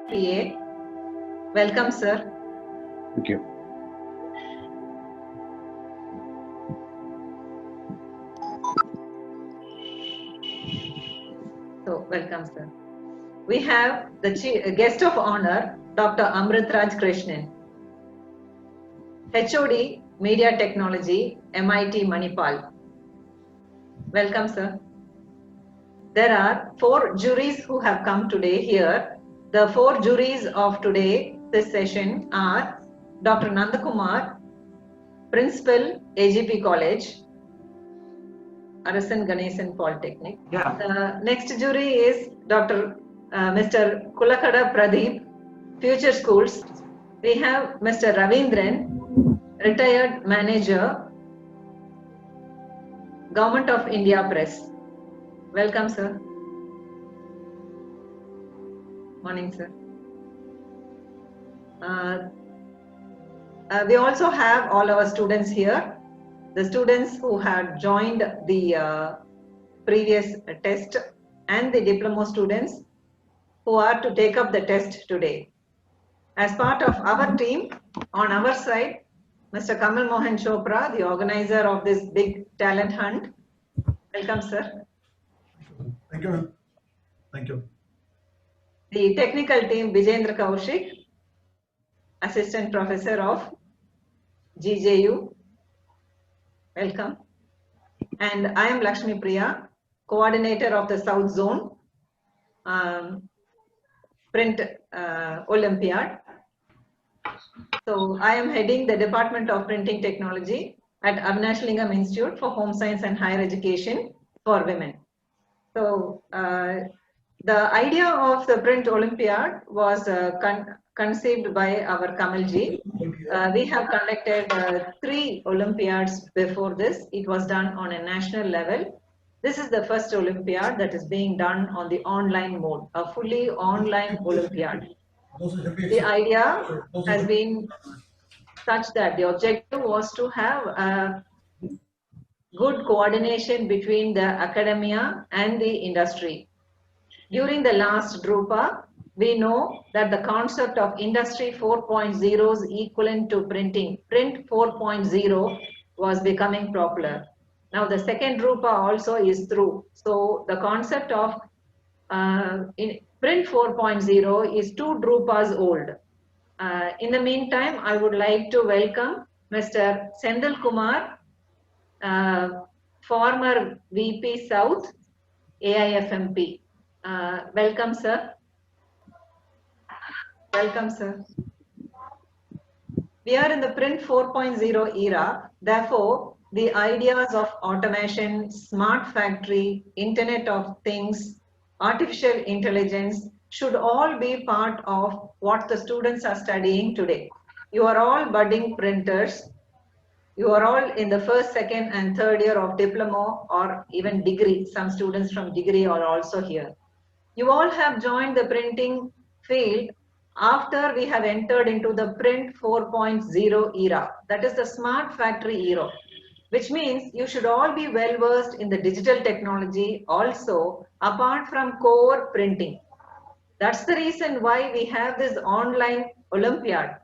PA. Welcome, sir. Thank you. So, welcome, sir. We have the guest of honor, Dr. Amritraj Krishnan, HOD, Media Technology, MIT Manipal. Welcome, sir. There are 4 juries who have come today here. The 4 juries of today, this session, are Dr. Nandakumar, Principal, AGP College, Arasan Ganesan Polytechnic. Yeah. The next jury is Mr. Kulakada Pradeep, Future Schools. We have Mr. Ravindran, Retired Manager, Government of India Press. Welcome, sir. Morning, sir. We also have all our students here. The students who had joined the previous test and the diploma students who are to take up the test today. As part of our team, on our side, Mr. Kamal Mohan Chopra, the organizer of this big talent hunt. Welcome, sir. Thank you. Thank you. The technical team, Vijendra Kaushik, Assistant Professor of GJU. Welcome. And I am Lakshmi Priya, Coordinator of the South Zone Print Olympiad. So I am heading the Department of Printing Technology at Avinash Lingam Institute for Home Science and Higher Education for Women. So the idea of the Print Olympiad was conceived by our Kamalji. We have conducted 3 Olympiads before this. It was done on a national level. This is the first Olympiad that is being done on the online mode, a fully online Olympiad. The idea has been such that the objective was to have a good coordination between the academia and the industry. During the last Drupa, we know that the concept of Industry 4.0's equivalent to printing, Print 4.0, was becoming popular. Now the second Drupa also is through. So the concept of Print 4.0 is 2 Drupas old. In the meantime, I would like to welcome Mr. Sendil Kumar, former VP South, AIFMP. Welcome, sir. Welcome, sir. We are in the Print 4.0 era. Therefore, the ideas of automation, smart factory, Internet of Things, artificial intelligence should all be part of what the students are studying today. You are all budding printers. You are all in the first, second, and third year of diploma or even degree. Some students from degree are also here. You all have joined the printing field after we have entered into the Print 4.0 era. That is the smart factory era, which means you should all be well versed in the digital technology also, apart from core printing. That's the reason why we have this online Olympiad.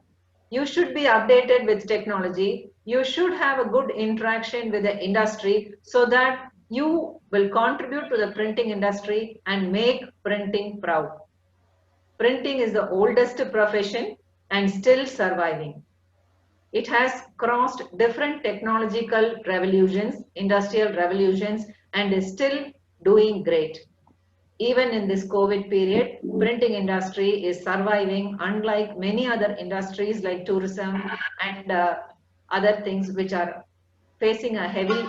You should be updated with technology. You should have a good interaction with the industry so that you will contribute to the printing industry and make printing proud. Printing is the oldest profession and still surviving. It has crossed different technological revolutions, industrial revolutions, and is still doing great. Even in this COVID period, printing industry is surviving, unlike many other industries like tourism and other things which are facing a heavy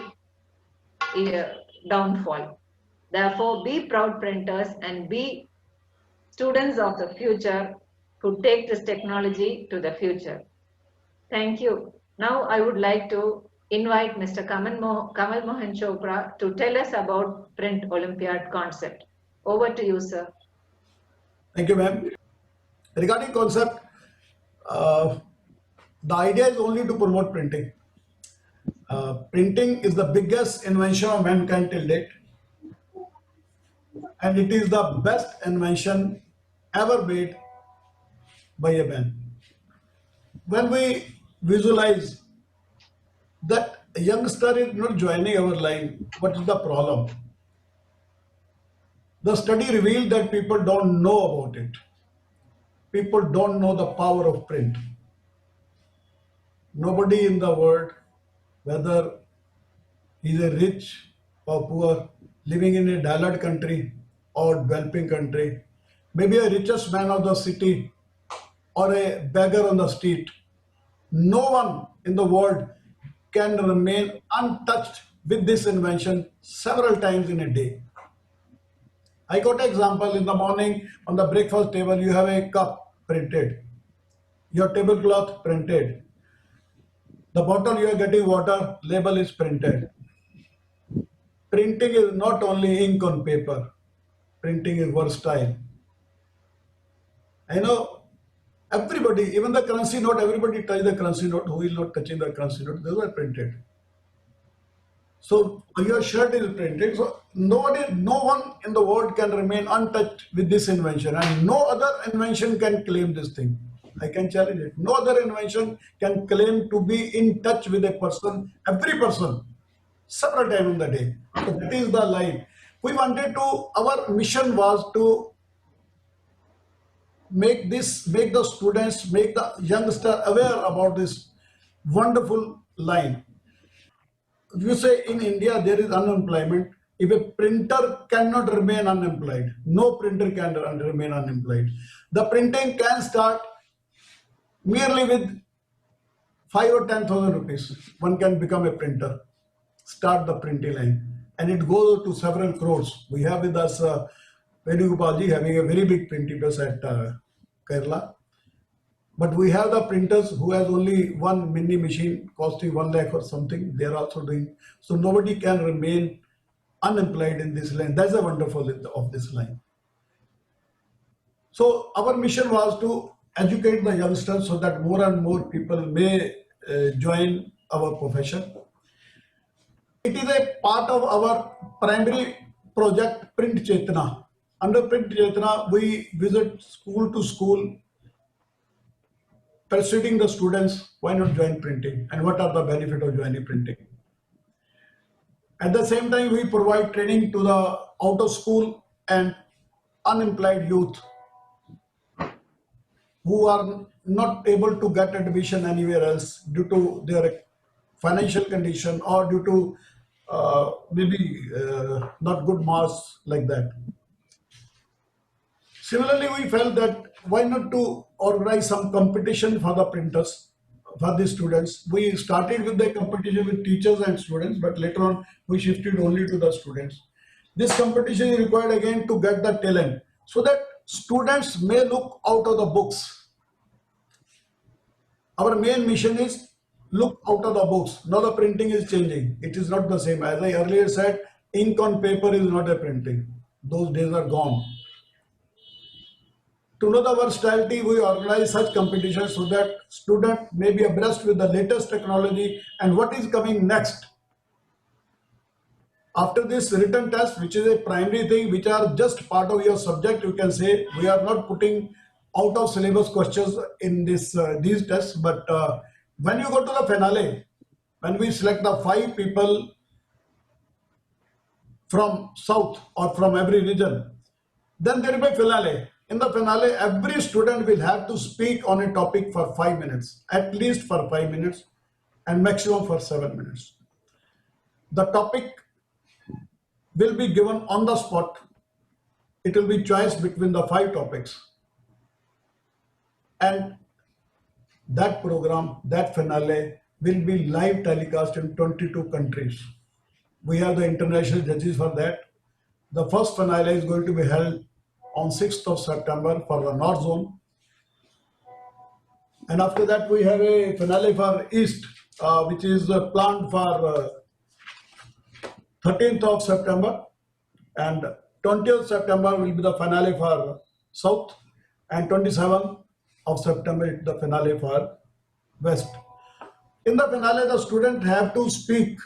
downfall. Therefore, be proud printers and be students of the future who take this technology to the future. Thank you. Now I would like to invite Mr. Kamal Mohan Chopra to tell us about Print Olympiad concept. Over to you, sir. Thank you, ma'am. Regarding concept, the idea is only to promote printing. Printing is the biggest invention of mankind till date, and it is the best invention ever made by a man. When we visualize that a youngster is not joining our line, what is the problem? The study revealed that people don't know about it. People don't know the power of print. Nobody in the world, whether he's a rich or poor, living in a developed country or developing country, maybe a richest man of the city or a beggar on the street, no one in the world can remain untouched with this invention several times in a day. I got an example. In the morning on the breakfast table, you have a cup printed, your tablecloth printed, the bottle you are getting water, label is printed. Printing is not only ink on paper, printing is versatile. I know everybody, even the currency note, everybody touch the currency note. Who is not touching the currency note? Those are printed. So your shirt is printed. So no one in the world can remain untouched with this invention, and no other invention can claim this thing. I can challenge it. No other invention can claim to be in touch with a person, every person, several times in the day. So that is the line. We wanted to, our mission was to make the students, make the youngster aware about this wonderful line. You say in India there is unemployment. If a printer cannot remain unemployed, no printer can remain unemployed. The printing can start merely with 5 or 10,000 rupees. One can become a printer, start the printing line, and it goes to several crores. We have with us Venugopalji having a very big printing press at Kerala. But we have the printers who has only one mini machine costing 1 lakh or something. They are also doing. So nobody can remain unemployed in this line. That's the wonderful of this line. So our mission was to educate the youngsters so that more and more people may join our profession. It is a part of our primary project, Print Chetna. Under Print Chetna, we visit school to school, persuading the students why not join printing and what are the benefits of joining printing. At the same time, we provide training to the out of school and unemployed youth who are not able to get admission anywhere else due to their financial condition or due to maybe not good marks like that. Similarly, we felt that why not to organize some competition for the printers, for the students. We started with the competition with teachers and students, but later on we shifted only to the students. This competition is required again to get the talent so that students may look out of the books. Our main mission is look out of the books. Now the printing is changing. It is not the same. As I earlier said, ink on paper is not a printing. Those days are gone. To know the versatility, we organize such competitions so that students may be abreast with the latest technology and what is coming next. After this written test, which is a primary thing, which are just part of your subject, you can say we are not putting out of syllabus questions in this these tests. But when you go to the finale, when we select the 5 people from South or from every region, then there will be finale. In the finale, every student will have to speak on a topic for 5 minutes, at least for 5 minutes, and maximum for 7 minutes. The topic will be given on the spot. It will be choice between the 5 topics. And that program, that finale, will be live telecast in 22 countries. We have the international judges for that. The first finale is going to be held on 6th of September for the North Zone. And after that, we have a finale for East, which is planned for 13th of September. And 20th September will be the finale for South. And 27th of September is the finale for West. In the finale, the students have to speak.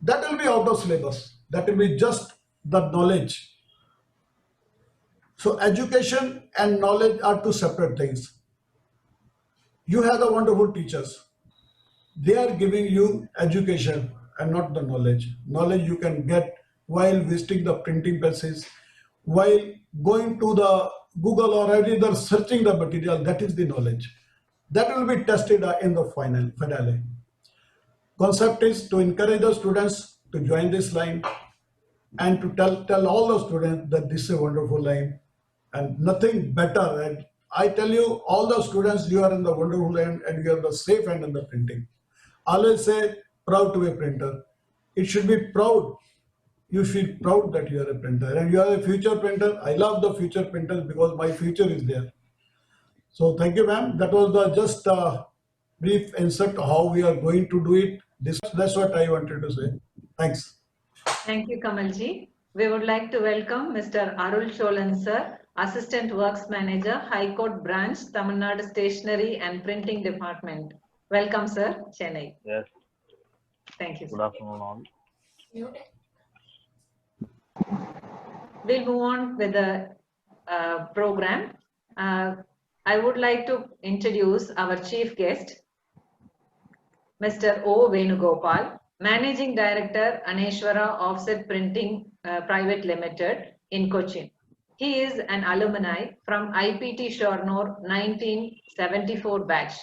That will be out of syllabus. That will be just the knowledge. So education and knowledge are two separate things. You have the wonderful teachers. They are giving you education and not the knowledge. Knowledge you can get while visiting the printing presses, while going to the Google or either searching the material. That is the knowledge. That will be tested in the finale. Concept is to encourage the students to join this line and to tell all the students that this is a wonderful line and nothing better. And I tell you, all the students, you are in the wonderful end and you are the safe end in the printing. Always say proud to be a printer. It should be proud. You feel proud that you are a printer and you are a future printer. I love the future printers because my future is there. So thank you, ma'am. That was the just brief insert how we are going to do it. That's what I wanted to say. Thanks. Thank you, Kamalji. We would like to welcome Mr. Arul Cholan, sir, Assistant Works Manager, High Court Branch, Tamil Nadu Stationery and Printing Department. Welcome, sir, Chennai. Yes, Thank you, good sir. afternoon all. We'll move on with the program. I would like to introduce our chief guest, Mr. O. Venugopal, Managing Director, Aneshwara Offset Printing Private Limited in Cochin. He is an alumni from IPT Shornor 1974 batch.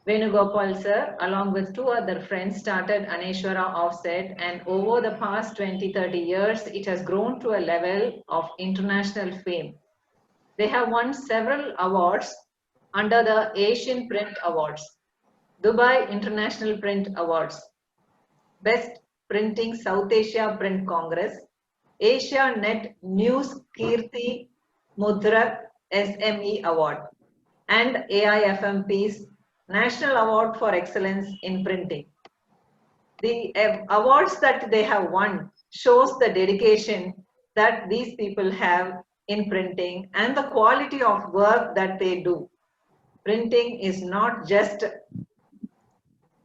Venugopal sir, along with two other friends, started Aneshwara Offset, and over the past 20-30 years, it has grown to a level of international fame. They have won several awards under the Asian Print Awards, Dubai International Print Awards, Best Printing South Asia Print Congress, Asia Net News Kirti Mudra SME Award, and AIFMP's National Award for Excellence in Printing. The awards that they have won shows the dedication that these people have in printing and the quality of work that they do. Printing is not just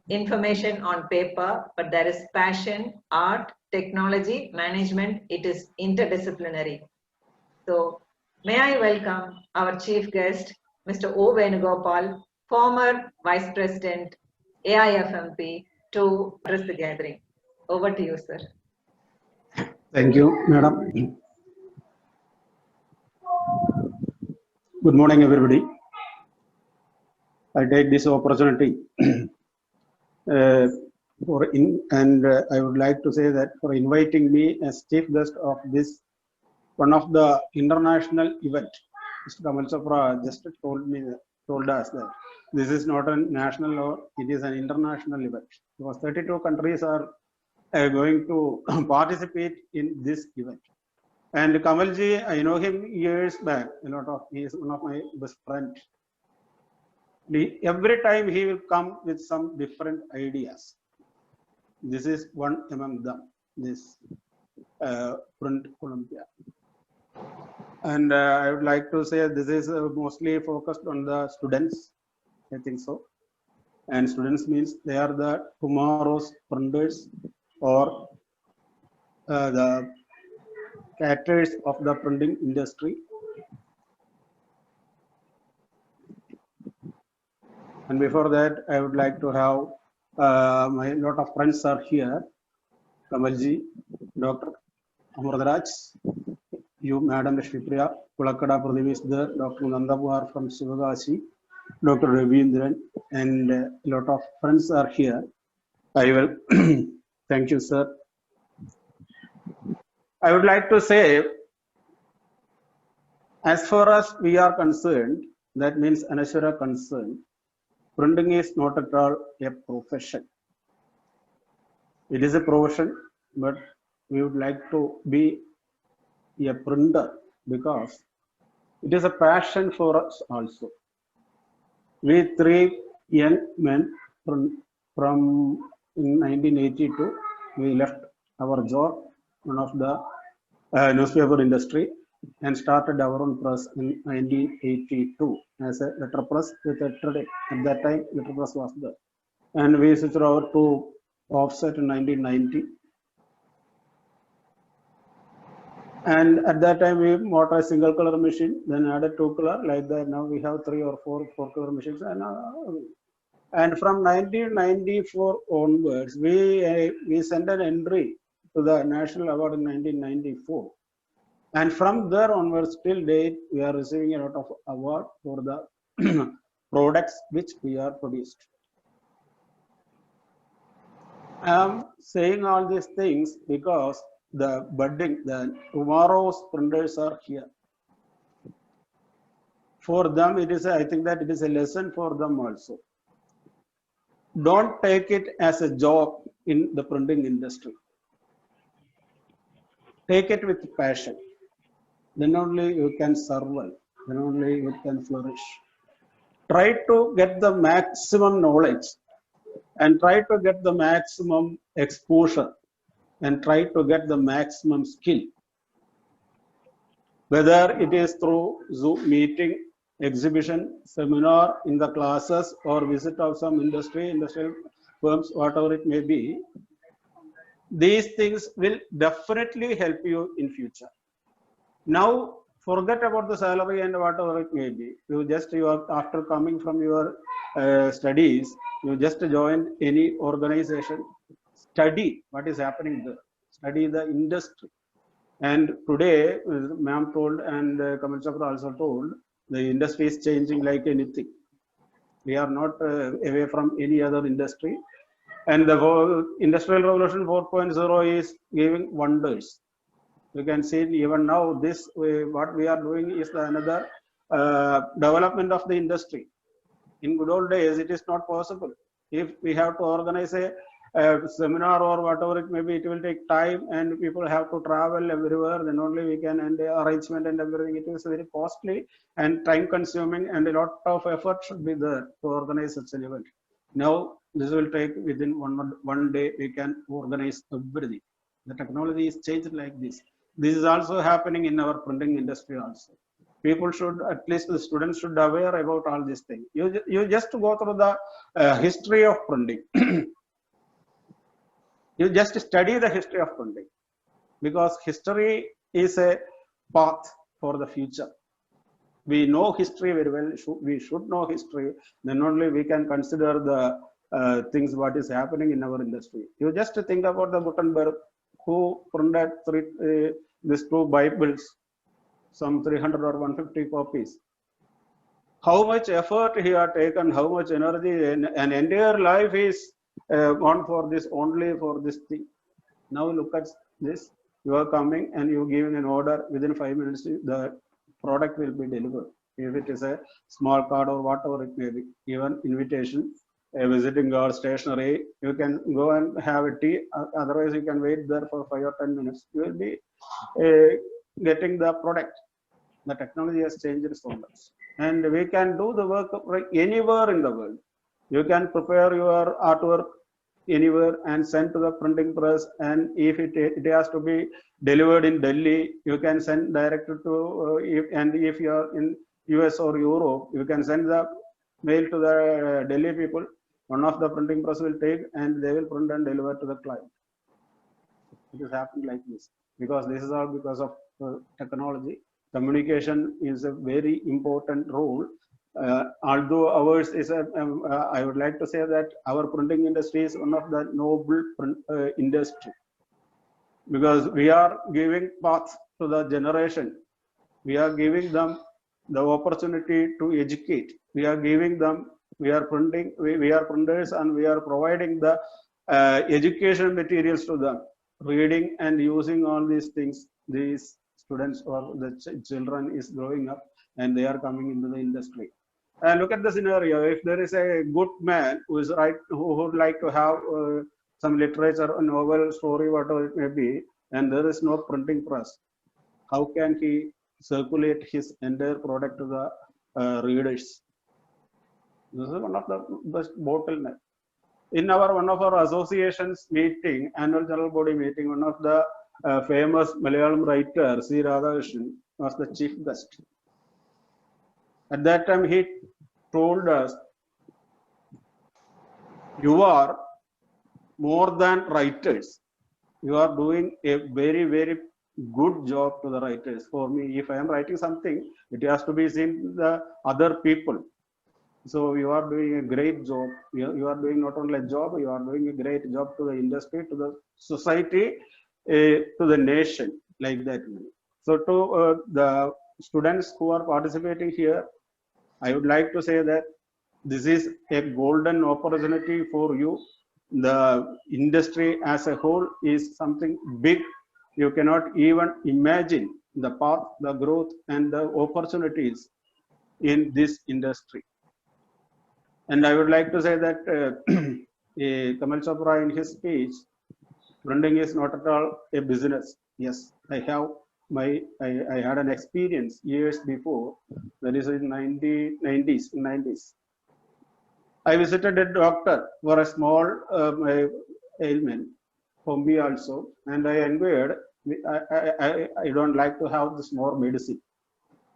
information on paper, but there is passion, art, technology, management. It is interdisciplinary. So may I welcome our chief guest, Mr. O. Venugopal, former Vice President, AIFMP, to address the gathering. Over to you, sir. Thank you, Madam. Good morning, everybody. I take this opportunity I would like to say that for inviting me as chief guest of this one of the international event. Mr. Kamal Chopra just told us that this is not a national law; it is an international event because 32 countries are going to participate in this event. And Kamalji, I know him years back. He is one of my best friends. Every time he will come with some different ideas. This is one among them. This Print Olympia. And I would like to say this is mostly focused on the students. I think so. And students means they are the tomorrow's printers or the caterers of the printing industry. And before that, I would like to have my lot of friends are here. Kamalji, Dr. Amurdaraj, you, Madam Shripriya, Kulakada Pradeep is there, Dr. Nandapur from Sivagasi, Dr. Ravindran, and a lot of friends are here. I will thank you, sir. I would like to say, as far as we are concerned, that means Aneshwara concerned, printing is not at all a profession. It is a profession, but we would like to be a printer because it is a passion for us also. We three young men from in 1982, we left our job, one of the newspaper industry, and started our own press in 1982 as a letter press with a trade. At that time, letter press was there. And we switched over to offset in 1990. And at that time we motor a single color machine, then added two color, like that. Now we have three or four color machines. And from 1994 onwards, we sent an entry to the national award in 1994. And from there onwards till date, we are receiving a lot of award for the products which we are produced. I am saying all these things because the budding, the tomorrow's printers are here. For them, it is, I think that it is a lesson for them also. Don't take it as a job in the printing industry. Take it with passion. Then only you can survive. Then only you can flourish. Try to get the maximum knowledge and try to get the maximum exposure and try to get the maximum skill. Whether it is through Zoom meeting, exhibition, seminar, in the classes, or visit of some industrial firms, whatever it may be, these things will definitely help you in future. Now, forget about the salary and whatever it may be. You are after coming from your studies, you just join any organization, study what is happening there, study the industry. And today, ma'am told and Kamal Chakra also told, the industry is changing like anything. We are not away from any other industry. And the Industrial Revolution 4.0 is giving wonders. You can see even now this what we are doing is another development of the industry. In good old days, it is not possible. If we have to organize a seminar or whatever it may be, it will take time and people have to travel everywhere. Then only we can, and the arrangement and everything, it is very costly and time consuming, and a lot of effort should be there to organize such an event. Now this will take within one day we can organize everything. The technology is changed like this. This is also happening in our printing industry also. People should, at least the students should aware about all these things. You just go through the history of printing. You just study the history of printing, because history is a path for the future. We know history very well. We should know history. Then only we can consider the things what is happening in our industry. You just think about the Gutenberg, who printed these two Bibles, some 300 or 150 copies. How much effort he had taken, how much energy, and an entire life is gone for this, only for this thing. Now look at this. You are coming and you giving an order, within 5 minutes the product will be delivered. If it is a small card or whatever it may be, even invitation, a visiting card, stationery, you can go and have a tea. Otherwise you can wait there for 5 or 10 minutes. You will be getting the product. The technology has changed so much, and we can do the work anywhere in the world. You can prepare your artwork anywhere and send to the printing press, and if it has to be delivered in Delhi, you can send direct to if you are in US or Europe, you can send the mail to the Delhi people. One of the printing press will take and they will print and deliver to the client. It has happened like this, because this is all because of technology. Communication is a very important role. Although ours is I would like to say that our printing industry is one of the noble industry, because we are giving path to the generation. We are giving them the opportunity to educate. We are giving them, we are printers, and we are providing the education materials to them, reading and using all these things. These students or the children is growing up and they are coming into the industry. And look at the scenario. If there is a good man who is who would like to have some literature, a novel, story, whatever it may be, and there is no printing press, how can he circulate his entire product to the readers? This is one of the best bottleneck. In one of our associations meeting, annual general body meeting, one of the famous Malayalam writer, C. Radhakrishnan, was the chief guest. At that time, he told us, you are more than writers. You are doing a very, very good job to the writers. For me, if I am writing something, it has to be seen the other people. So you are doing a great job. You are doing not only a job, you are doing a great job to the industry, to the society, to the nation, like that. So to the students who are participating here, I would like to say that this is a golden opportunity for you. The industry as a whole is something big. You cannot even imagine the path, the growth, and the opportunities in this industry. And I would like to say that Kamal Chopra in his speech, printing is not at all a business. Yes, I had an experience years before, that is in 90s. I visited a doctor for a small ailment, for me also, and I inquired, I don't like to have this more medicine.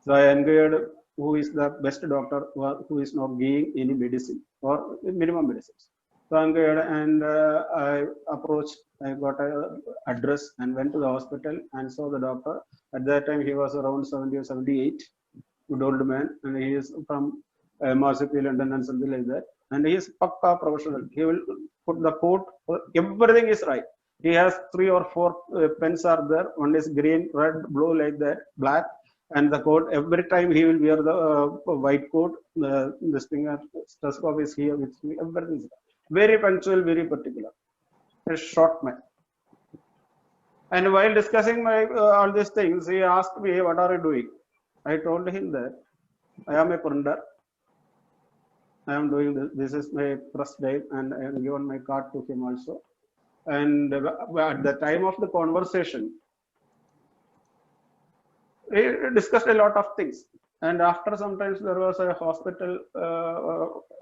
So I inquired who is the best doctor who is not giving any medicine or minimum medicines. So I inquired and I approached, I got an address and went to the hospital and saw the doctor. At that time he was around 70 or 78, good old man, and he is from MRCP London and something like that. And he is pakka professional. He will put the coat, everything is right. He has 3 or 4 pens are there. One is green, red, blue, like that, black. And the coat, every time he will wear the white coat. This thing, stethoscope is here with me. Everything is very punctual, very particular. A short man. And while discussing all these things, he asked me, "What are you doing?" I told him that I am a printer. I am doing this. This is my press day, and I have given my card to him also. And at the time of the conversation, we discussed a lot of things. And after sometimes there was a hospital,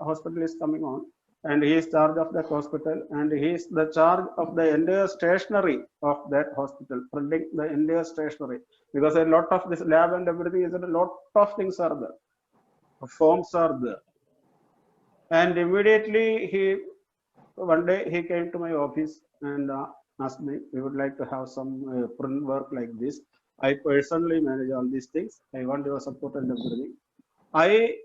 hospital is coming on, and he is charge of that hospital, and he is the charge of the entire stationery of that hospital, printing the entire stationery, because a lot of this lab and everything is a lot of things are there, forms are there. And immediately one day he came to my office and asked me, we would like to have some print work like this. I personally manage all these things. I want your support and everything. I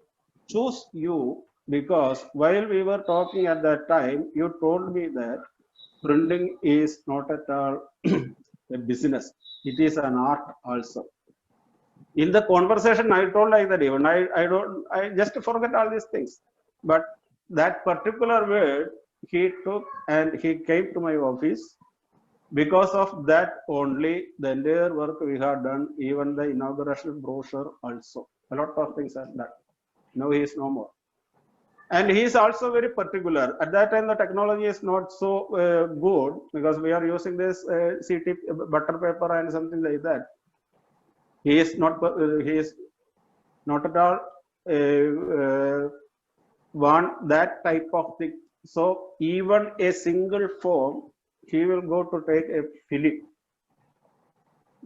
choose you because while we were talking at that time, you told me that printing is not at all a business. It is an art also. In the conversation, I told like that even I just forget all these things. But that particular word he took and he came to my office. Because of that only, the entire work we have done, even the inauguration brochure also. A lot of things are done. Now he is no more. And he is also very particular. At that time, the technology is not so good because we are using this CT butter paper and something like that. He is not at all want that type of thing. So even a single form, he will go to take a film,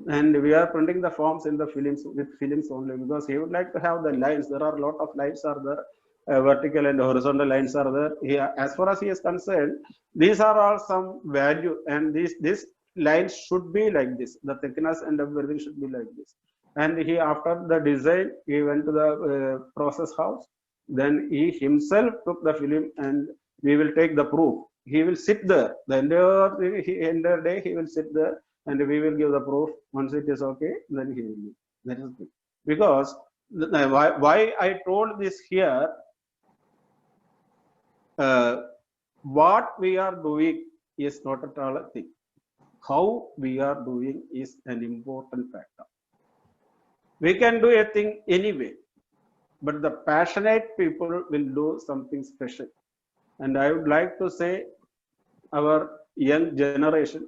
and we are printing the forms in the films with films only, because he would like to have the lines. There are a lot of lines are there, vertical and horizontal lines are there. As far as he is concerned, these are all some value, and these lines should be like this. The thickness and everything should be like this. And he, after the design, he went to the process house. Then he himself took the film, and we will take the proof. He will sit there the entire day. He will sit there, and we will give the proof. Once it is okay, then he will leave. That is good. Because why I told this here, what we are doing is not at all a thing. How we are doing is an important factor. We can do a thing anyway, but the passionate people will do something special. And I would like to say, our young generation,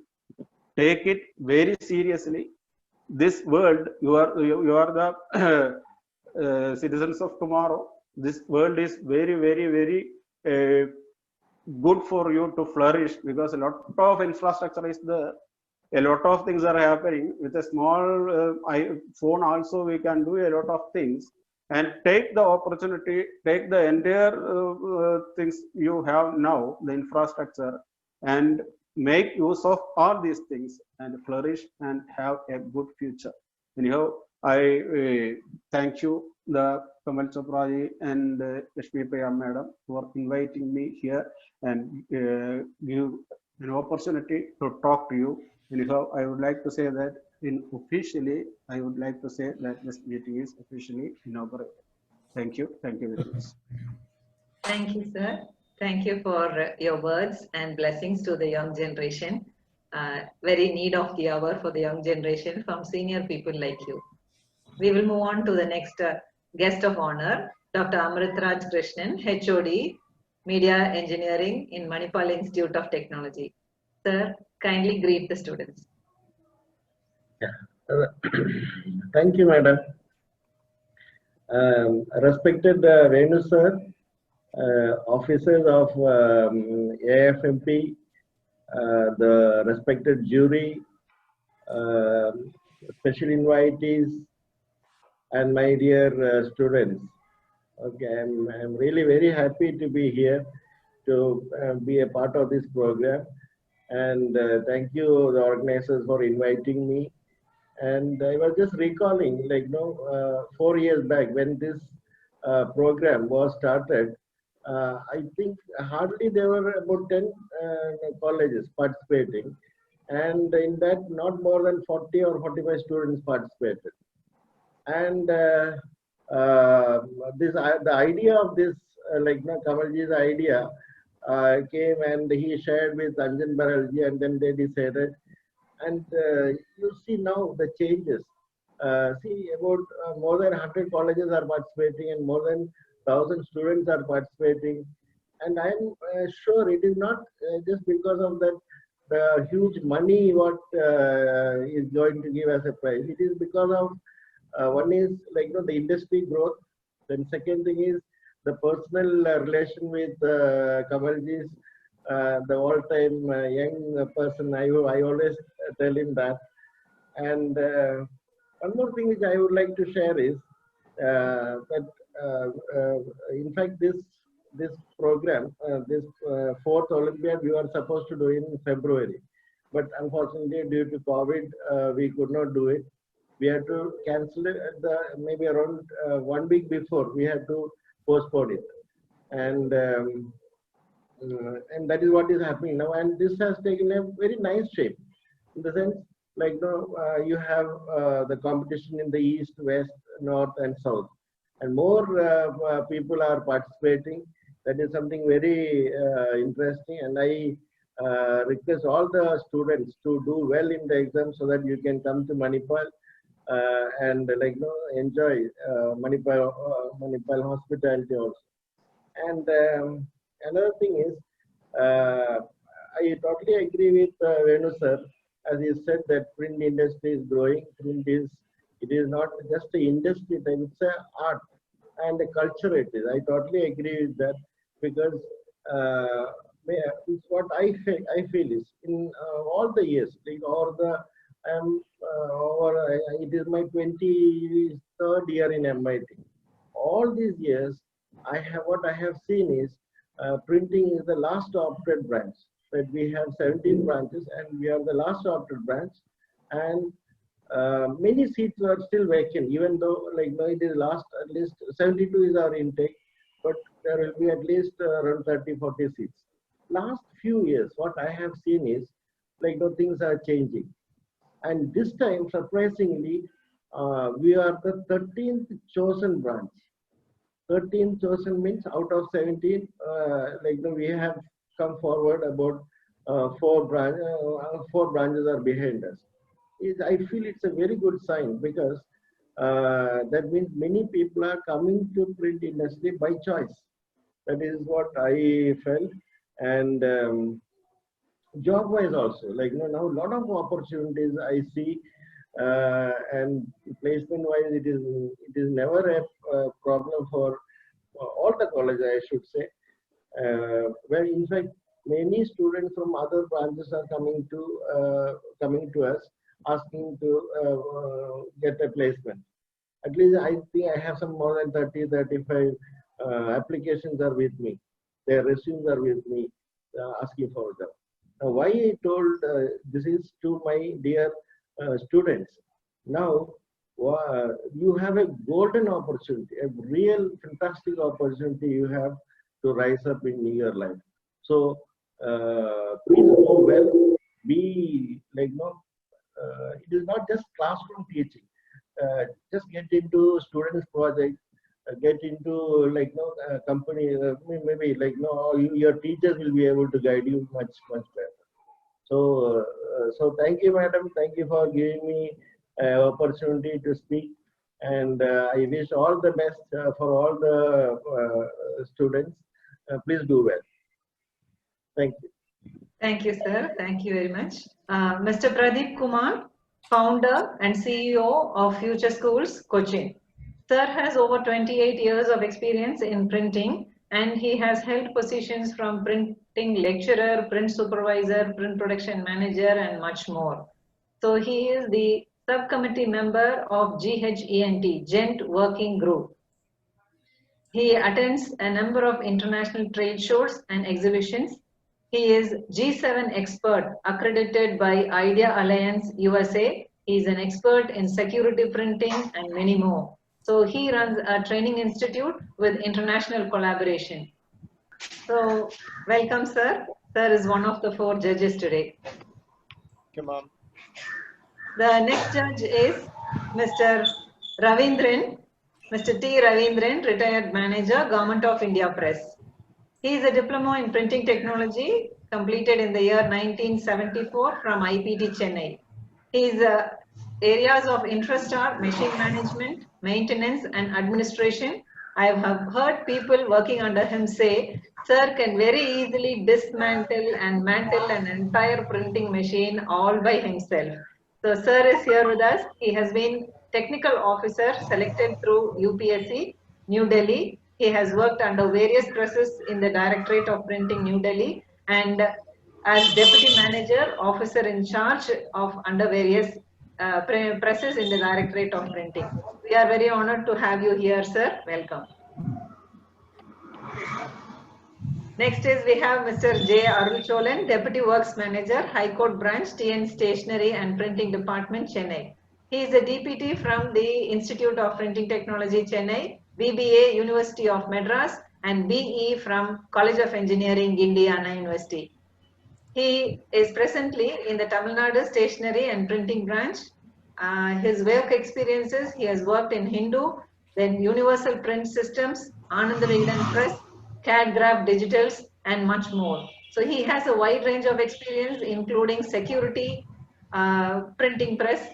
take it very seriously. This world, you are the citizens of tomorrow. This world is very, very, very good for you to flourish, because a lot of infrastructure is there. A lot of things are happening. With a small phone also, we can do a lot of things. And take the opportunity, take the entire things you have now, the infrastructure, and make use of all these things and flourish and have a good future. Anyhow, I thank you, the Kamal Chopraji and Lakshmi Priya Madam, for inviting me here and give an opportunity to talk to you. Anyhow, I would like to say that I would like to say that this meeting is officially inaugurated. Thank you. Thank you very much. Thank you, sir. Thank you for your words and blessings to the young generation. Very need of the hour for the young generation from senior people like you. We will move on to the next guest of honor, Dr. Amritraj Krishnan, HOD, Media Engineering in Manipal Institute of Technology. Sir, kindly greet the students. Yeah. Thank you, madam. Respected Venu sir, officers of AFMP, the respected jury, special invitees, and my dear students. Okay, I'm really very happy to be here to be a part of this program, and thank you the organizers for inviting me. And I was just recalling, 4 years back when this program was started, I think hardly there were about 10 colleges participating, and in that not more than 40 or 45 students participated. And the idea of this, Kamalji's idea came, and he shared with Anjan Baralji, and then they decided. And you see now the changes. See, about more than 100 colleges are participating, and more than 1,000 students are participating. And I'm sure it is not just because of that the huge money what is going to give as a prize. It is because of one is the industry growth. Then second thing is the personal relation with Kamalji's. The all-time young person, I always tell him that. And one more thing which I would like to share is that in fact this program, this fourth Olympiad, we were supposed to do in February, but unfortunately due to COVID, we could not do it. We had to cancel it at maybe around 1 week before. We had to postpone it, and that is what is happening now. And this has taken a very nice shape, in the sense you have the competition in the east, west, north, and south, and more people are participating. That is something very interesting, and I request all the students to do well in the exam so that you can come to Manipal and enjoy Manipal hospitality also. And another thing is, I totally agree with Venu sir, as he said that print industry is growing. It is not just an industry, it's an art and a culture it is. I totally agree with that, because it's what I feel is in all the years, it is my 23rd year in MIT. All these years, what I have seen is printing is the last opted branch. That we have 17 branches, and we are the last opted branch, and many seats are still vacant, even though it is last, at least 72 is our intake, but there will be at least around 30-40 seats. Last few years, what I have seen is things are changing, and this time surprisingly we are the 13th chosen branch. 13 chosen means out of 17, we have come forward about 4 branches are behind us. I feel it's a very good sign, because that means many people are coming to print industry by choice. That is what I felt. And job wise also, now a lot of opportunities I see, and placement wise it is never a problem for all the colleges, I should say, where in fact many students from other branches are coming to us asking to get a placement. At least I think I have some more than 30-35 applications are with me. Their resumes are with me, asking for them. Why I told this is to my dear students. Now, you have a golden opportunity, a real fantastic opportunity you have to rise up in your life. So, please do well. Be like, it is not just classroom teaching. Just get into students project, get into like company, maybe like your teachers will be able to guide you much better. So thank you, madam, thank you for giving me opportunity to speak, and I wish all the best for all the students. Please do well. Thank you. Thank you, sir. Thank you very much. Mr. Pradeep Kumar, founder and CEO of Future Schools, Cochin. Sir has over 28 years of experience in printing, and he has held positions from printing lecturer, print supervisor, print production manager, and much more. So he is the subcommittee member of GHENT, GENT Working Group. He attends a number of international trade shows and exhibitions. He is G7 expert accredited by Idea Alliance USA. He is an expert in security printing and many more. So he runs a training institute with international collaboration. So welcome, sir. Sir is one of the 4 judges today. Thank you, ma'am. The next judge is Mr. Ravindran, Mr. T. Ravindran, retired manager, Government of India Press. He is a diploma in printing technology completed in the year 1974 from IPT Chennai. His areas of interest are machine management, maintenance, and administration. I have heard people working under him say, sir can very easily dismantle and mantle an entire printing machine all by himself. So sir is here with us. He has been technical officer selected through UPSC, New Delhi. He has worked under various presses in the Directorate of Printing, New Delhi, and as deputy manager, officer in charge of under various presses in the Directorate of Printing. We are very honored to have you here, sir. Welcome. Next is we have Mr. J. Arul Cholan, Deputy Works Manager, High Court Branch, TN Stationery and Printing Department, Chennai. He is a DPT from the Institute of Printing Technology, Chennai, BBA, University of Madras, and BE from College of Engineering, Indiana University. He is presently in the Tamil Nadu Stationery and Printing Branch. His work experiences, he has worked in Hindu, then Universal Print Systems, Anand Regan Press, CAD Graph Digitals, and much more. So he has a wide range of experience, including security, printing press,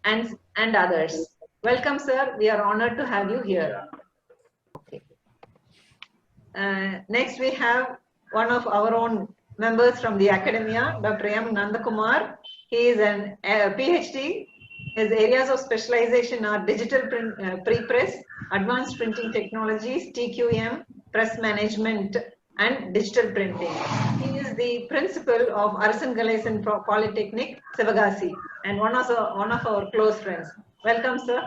and others. Welcome, sir. We are honored to have you here. Okay. Next, we have one of our own members from the academia, Dr. M. Nandakumar. He is an PhD. His areas of specialization are digital print, pre-press, advanced printing technologies, TQM, press management, and digital printing. He is the principal of Arasan Galesan Polytechnic, Sivagasi, and one of our close friends. Welcome, sir.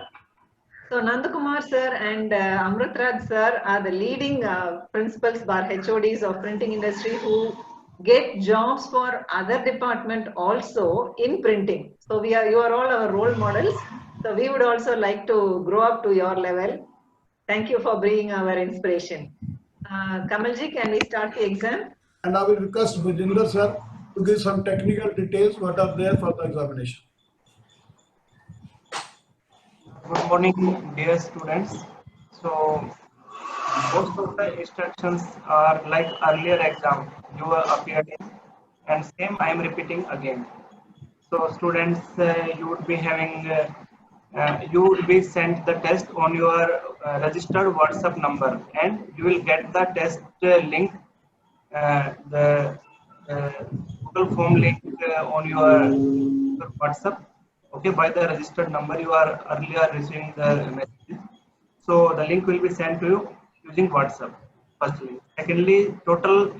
So Nandakumar sir and Amrutraj sir are the leading principals bar HODs of printing industry who get jobs for other department also in printing. So you are all our role models. So we would also like to grow up to your level. Thank you for being our inspiration. Kamalji, can we start the exam? And I will request Vijinder sir to give some technical details what are there for the examination. Good morning, dear students. So, most of the instructions are like earlier exam you appeared in, and same I am repeating again. So, students, you would be having, you will be sent the test on your registered WhatsApp number, and you will get the test link, the Google Form link on your WhatsApp. Okay, by the registered number you are earlier receiving the message. So the link will be sent to you using WhatsApp. Firstly, secondly, total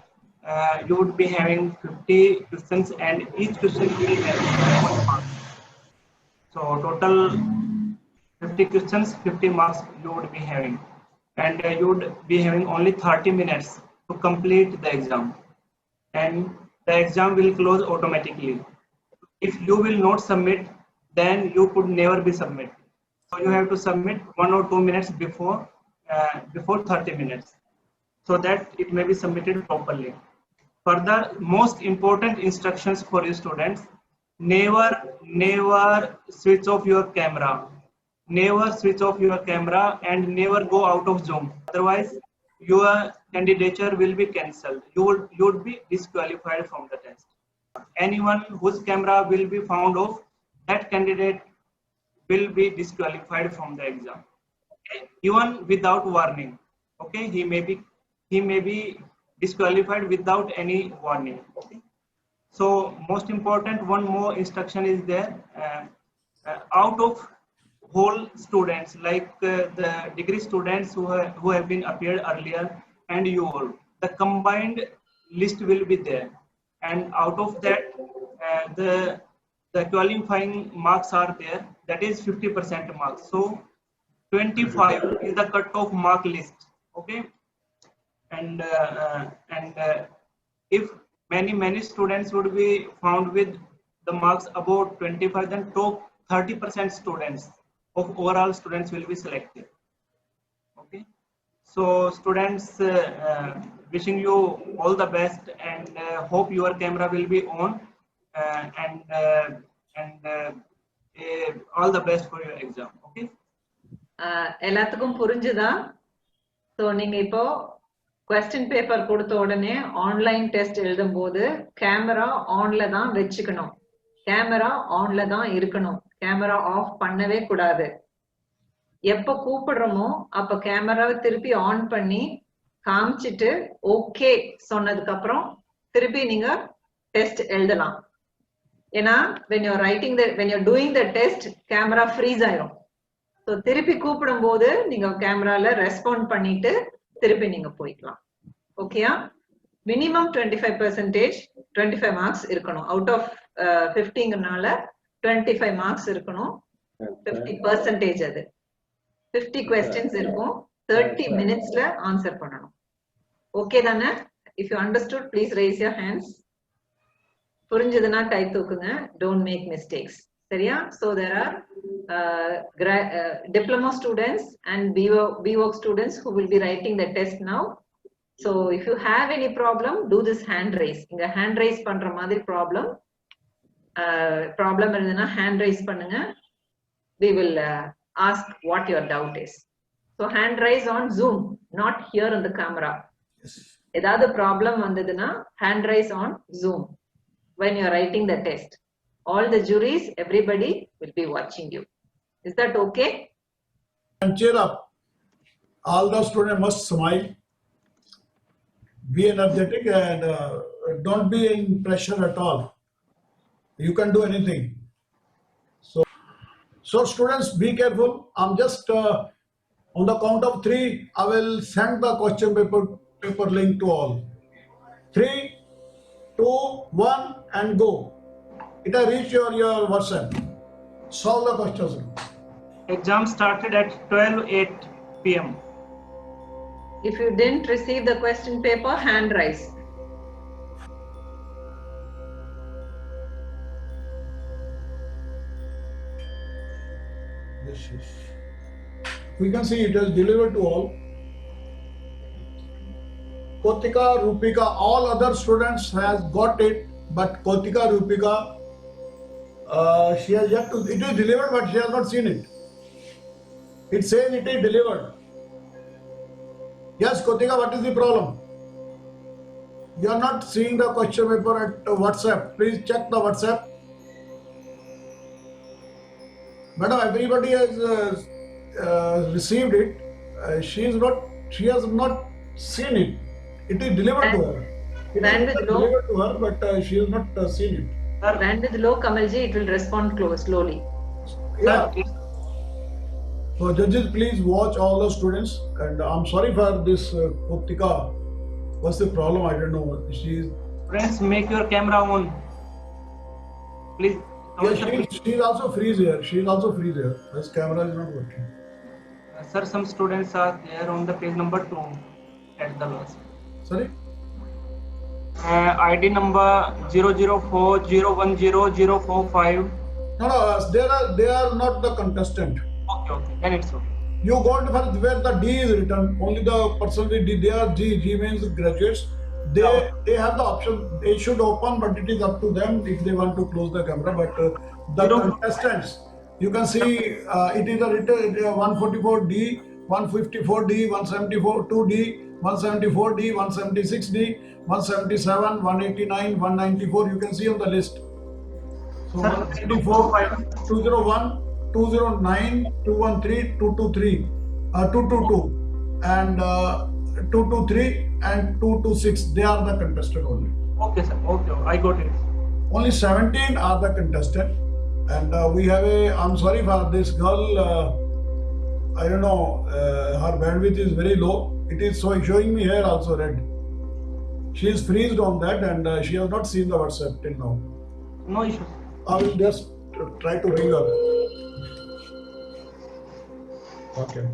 you would be having 50 questions, and each question will have 1 mark. So total 50 questions, 50 marks you would be having, and you would be having only 30 minutes to complete the exam. And the exam will close automatically. If you will not submit, then you could never be submit. So you have to submit 1 or 2 minutes before 30 minutes, so that it may be submitted properly. Further, most important instructions for you students: never switch off your camera. Never switch off your camera and never go out of Zoom. Otherwise, your candidature will be cancelled. You would be disqualified from the test. Anyone whose camera will be found off, that candidate will be disqualified from the exam. Okay? Even without warning. Okay, he may be disqualified without any warning. Okay? So most important, one more instruction is there. Out of whole students, like the degree students who have been appeared earlier, and you all, the combined list will be there, and out of that the qualifying marks are there, that is 50% marks. So 25 is the cut-off mark list. Okay, and if many students would be found with the marks about 25, then top 30% students of overall students will be selected. Okay, so students, wishing you all the best, and hope your camera will be on, and all the best for your exam. Okay, எல்லாத்துக்கும் புரிஞ்சுதா? So நீங்க இப்போ question paper கொடுத்த உடனே online test எழுதும் போது camera ஆன்ல தான் வச்சுக்கணும், கேமரா ஆன்ல தான் இருக்கணும், கேமரா ஆஃப் பண்ணவே கூடாது. எப்ப கூப்பிடுறோமோ அப்ப கேமராவை திருப்பி ஆன் பண்ணி காமிச்சிட்டு ஓகே சொன்னதுக்கு அப்புறம் திருப்பி நீங்க டெஸ்ட் எழுதலாம். ஏன்னா when you're doing the test, camera freeze ஆயிரும். ஸோ திருப்பி கூப்பிடும் போது நீங்க கேமரால ரெஸ்பாண்ட் பண்ணிட்டு திருப்பி நீங்க போய்க்கலாம். ஓகேயா? மினிமம் 25% 25 மார்க்ஸ் இருக்கணும். அவுட் ஆஃப் 50ங்கனால 25 மார்க்ஸ் இருக்கணும். 50% அது 50 questions இருக்கும். 30 minutesல ஆன்சர் பண்ணணும். ஓகே தானே? If you understood, please raise your hands. புரிஞ்சதுன்னா கை தூக்குங்க. Don't make mistakes. சரியா? So there are diploma students and BWork students who will be writing the test now. So if you have any problem, do this hand raise. இங்க hand raise பண்ற மாதிரி problem இருந்ததுன்னா hand raise பண்ணுங்க. We will ask what your doubt is. So hand raise on Zoom, not here on the camera. ஏதாவது problem வந்ததுன்னா hand raise on Zoom when you are writing the test. All the juries, everybody will be watching you. Is that okay? And cheer up. All the students must smile. Be energetic and don't be in pressure at all. You can do anything. So students, be careful. I'm just on the count of 3, I will send the question paper link to all. 3, 2, 1, and go. It will reach your WhatsApp. Solve the questions. exam started at 12:08 p.m. If you didn't receive the question paper, hand raise. Yes. We can see it is delivered to all. Kotika, Rupika, all other students has got it, but Kotika, Rupika, she has yet to. It is delivered, but she has not seen it. It says it is delivered. Yes, Kotika, what is the problem? You are not seeing the question paper at WhatsApp. Please check the WhatsApp. Madam, everybody has received it. She has not seen it. It is delivered to her. It Bandwidth is low. delivered to her, but she has not seen it. Bandwidth low, Kamalji, it will respond slowly. Yeah. So judges, please watch all the students. And I'm sorry for this Kotika. What's the problem? I don't know. Friends, make your camera on. Please. Yeah, she's also freeze here. She's also freeze here. This camera is not working. Sir, some students are there on the page number 2 at the last. Sorry? ID number 004010045. No, no, they are not the contestant. Okay, okay, then it's okay. You go to where the D is written, only the person with D, they are G means graduates. They have the option, they should open, but it is up to them if they want to close the camera. But the contestants, you can see it is a written 144D, 154D, 174 2D, 174D, 176D, 177, 189, 194. You can see on the list. So 194, 201, 209, 213, 223, 222, and 223 and 226. They are the contestant only. Okay, sir. Okay, I got it. Only 17 are the contestant, and we have I'm sorry for this girl. I don't know. Her bandwidth is very low. It is showing me here also red. She is freezed on that, and she has not seen the WhatsApp till now. No issues. I will just try to ring her. Okay.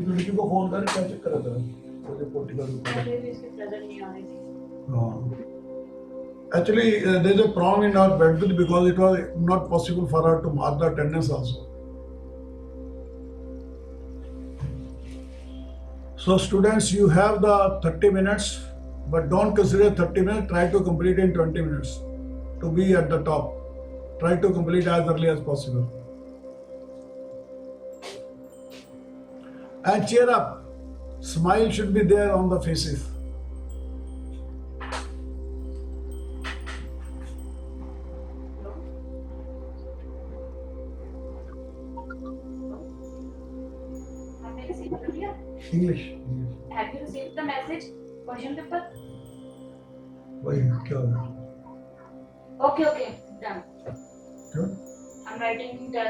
लड़की को phone कर क्या check करा था मुझे political actually there is a problem in our bandwidth because it was not possible for her to mark the attendance also. So students, you have the 30 minutes, but don't consider 30 minutes, try to complete in 20 minutes to be at the top. Try to complete as early as possible. And cheer up. Smile should be there on the faces. English. Have you received the message? Question paper? Why? क्या हो गया? Okay, done. क्यों? I'm writing the.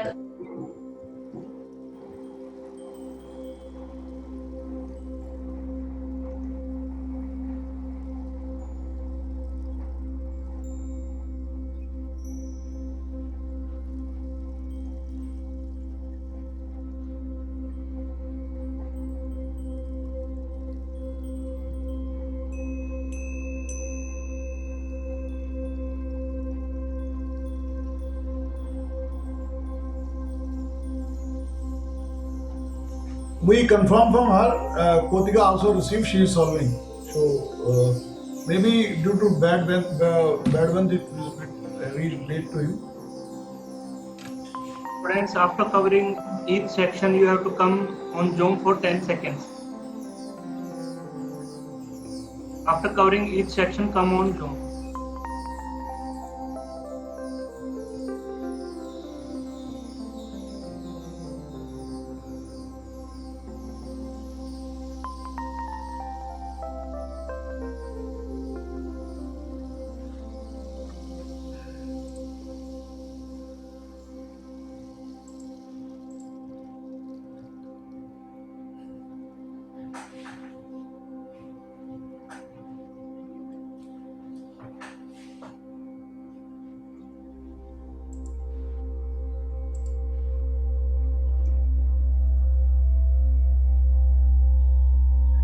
We confirm from her, Kotika also received, she is solving. So maybe due to bad ones it will reach late to you. Friends, after covering each section, you have to come on Zoom for 10 seconds. After covering each section, come on Zoom.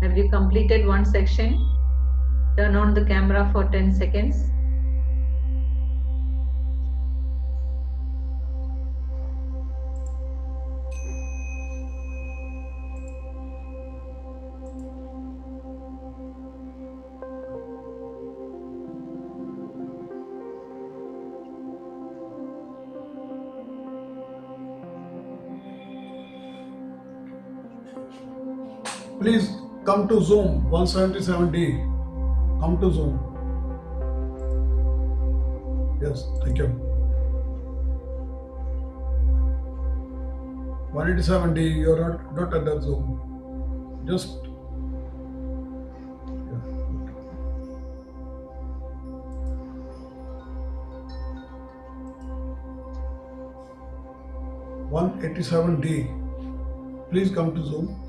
Have you completed one section? Turn on the camera for 10 seconds. Please come to Zoom 177D. Come to Zoom. Yes, thank you. 187D, you're not at the Zoom. Just yeah. 187D. Please come to Zoom.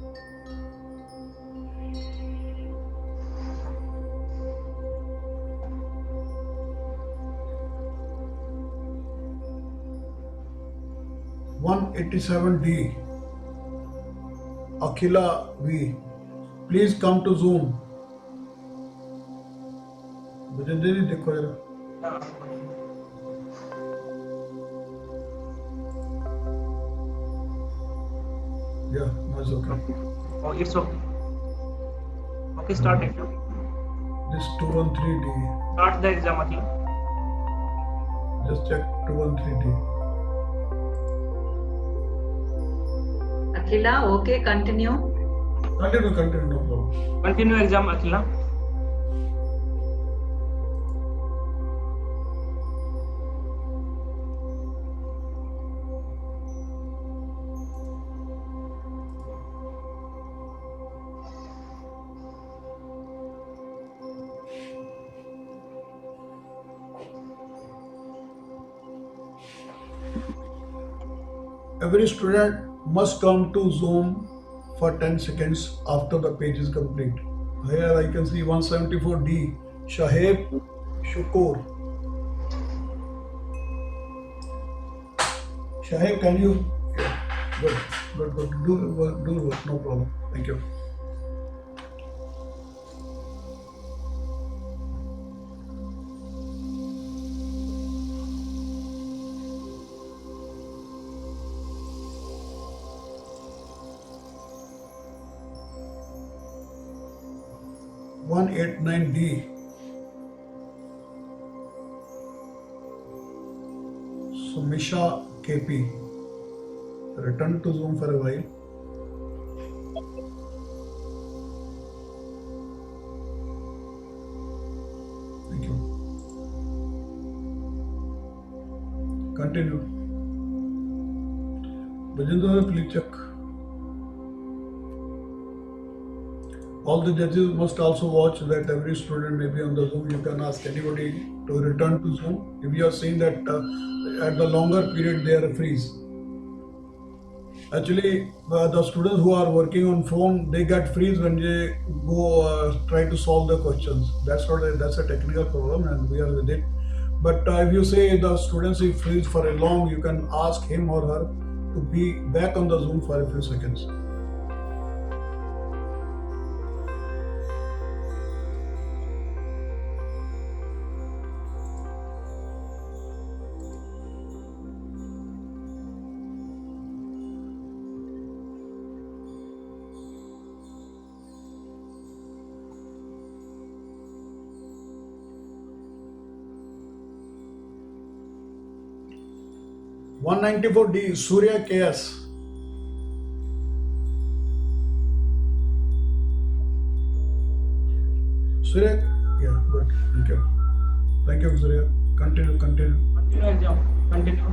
(187D) Akhila V. Please come to Zoom. Vijender ji, देखो यार. Yeah, no, it's okay. Oh, it's okay. Okay, start exam. This 213D. Start the exam, Akhila. Just check 213D. Akhila, okay, continue. Continue, no problem. Continue exam, Akhila. Every student must come to Zoom for 10 seconds after the page is complete. Here I can see 174D, Shaheb Shukur. Shaheb, can you? Yeah, good. Do work, no problem. Thank you. One 189D. Sumisha KP. Return to Zoom for a while. Thank you. Continue. Vijender, please check. All the judges must also watch that every student may be on the Zoom. You can ask anybody to return to Zoom. If you are seeing that at the longer period they are freeze. Actually, the students who are working on phone, they get freeze when they go try to solve the questions. That's a technical problem, and we are with it. But if you say the students is freeze for a long, you can ask him or her to be back on the Zoom for a few seconds. One 194D, Surya KS. Surya, yeah, good. Thank you, Surya. Continue. Continue exam. Continue.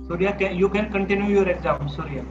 Surya, you can continue your exam, Surya.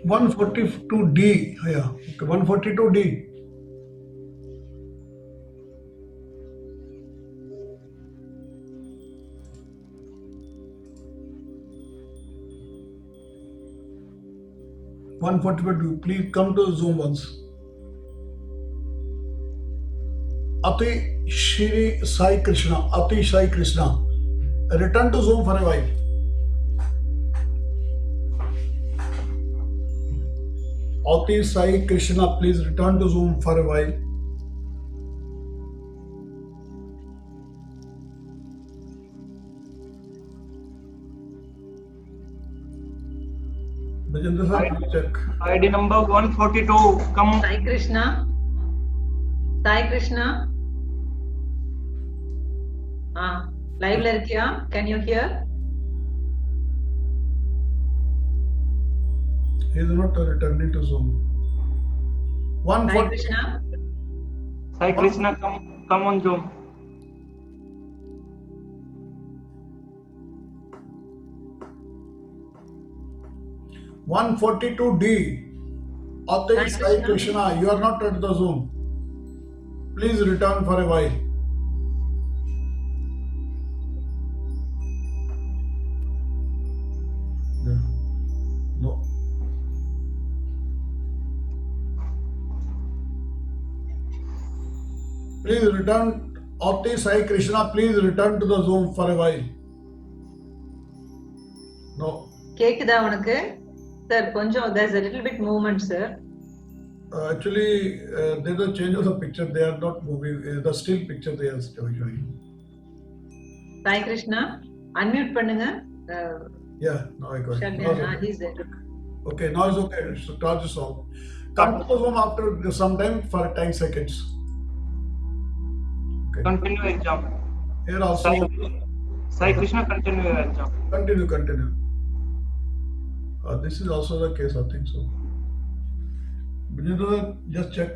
One 142D, yeah, okay, 142D. Please come to Zoom once. Ati Shri Sai Krishna, return to Zoom for a while. Ati Sai Krishna, please return to Zoom for a while. Vijender sir, please check. ID number 142. Come. Sai Krishna. Sai Krishna. Live la irkiya? Can you hear? He is not returning to Zoom. Sai 140. Krishna. Sai Krishna, come on Zoom. One 142D. Atik Sai Krishna, you are not at the Zoom. Please return for a while. Yeah. No. Please return. Atik Sai Krishna, please return to the Zoom for a while. No. கேக்குதா உனக்கு? Sir, கொஞ்சம் there's a little bit movement, sir. Actually, there's a change of the picture. They are not moving. The still picture they are still showing. Sai Krishna, unmute பண்ணுங்க. Yeah, now I got it. Shalya, Now it's okay. he's there. Okay, now it's okay. So charge is off. Come to the Zoom after some time for 10 seconds. Okay. Continue exam. Here also, Sai Krishna, continue your exam. continue. This is also the case, I think so. Vinodha, just check.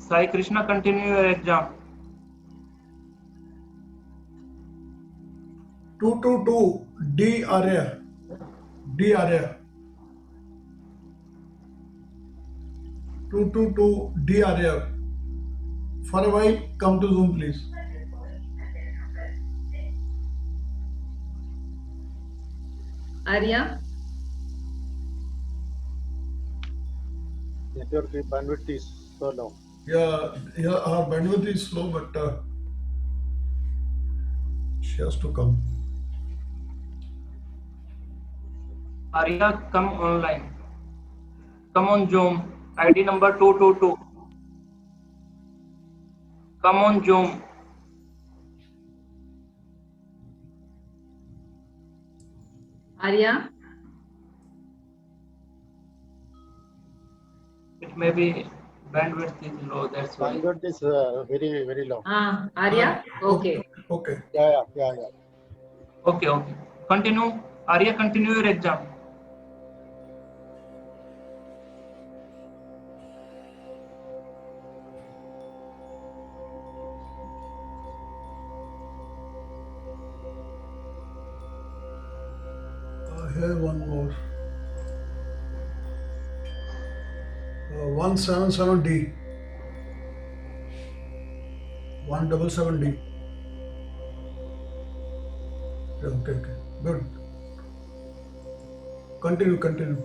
Sai Krishna, continue your exam. 222 D area. 222 D area. For a while, come to Zoom, please. Arya, Network bandwidth is so low. Yeah, our bandwidth is slow, but she has to come. Arya, come online. Come on Zoom. ID number 222. Come on Zoom. Arya, It may be bandwidth is low. That's why. Bandwidth is very, very low. Arya, okay. Okay. Yeah. Okay. Continue. Arya, continue your exam. Here one more. 177D. 177D. Okay. Good. Continue.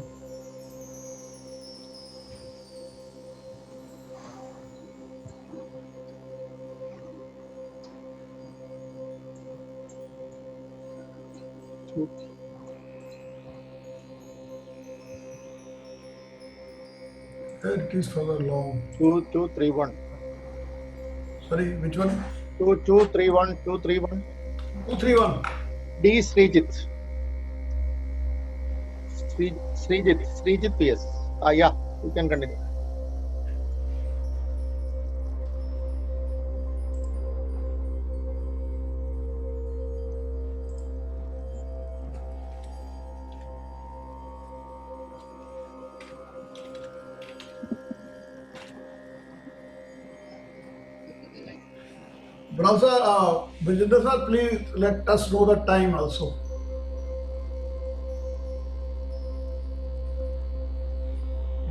It is further long. 2231. Sorry, which one? 2231. 231. D Srijit. Srijit PS. Yeah, you can continue. Browser, Vijender sir, please let us know the time also.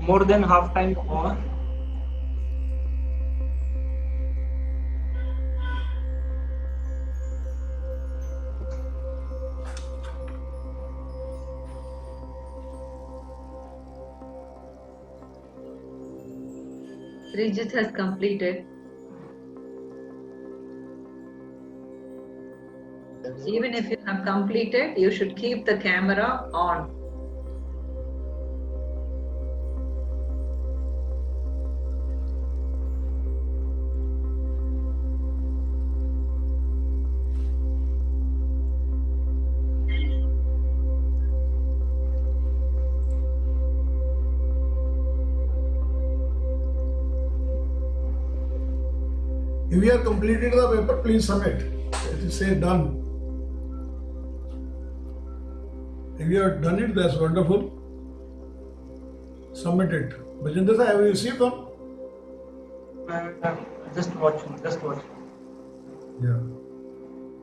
More than half time over. Srijit has completed. Even if you have completed, you should keep the camera on. If you have completed the paper, please submit. It is say done. If you have done it, that's wonderful. Submit it. Bajendra sir, have you received one? Just watching. Yeah.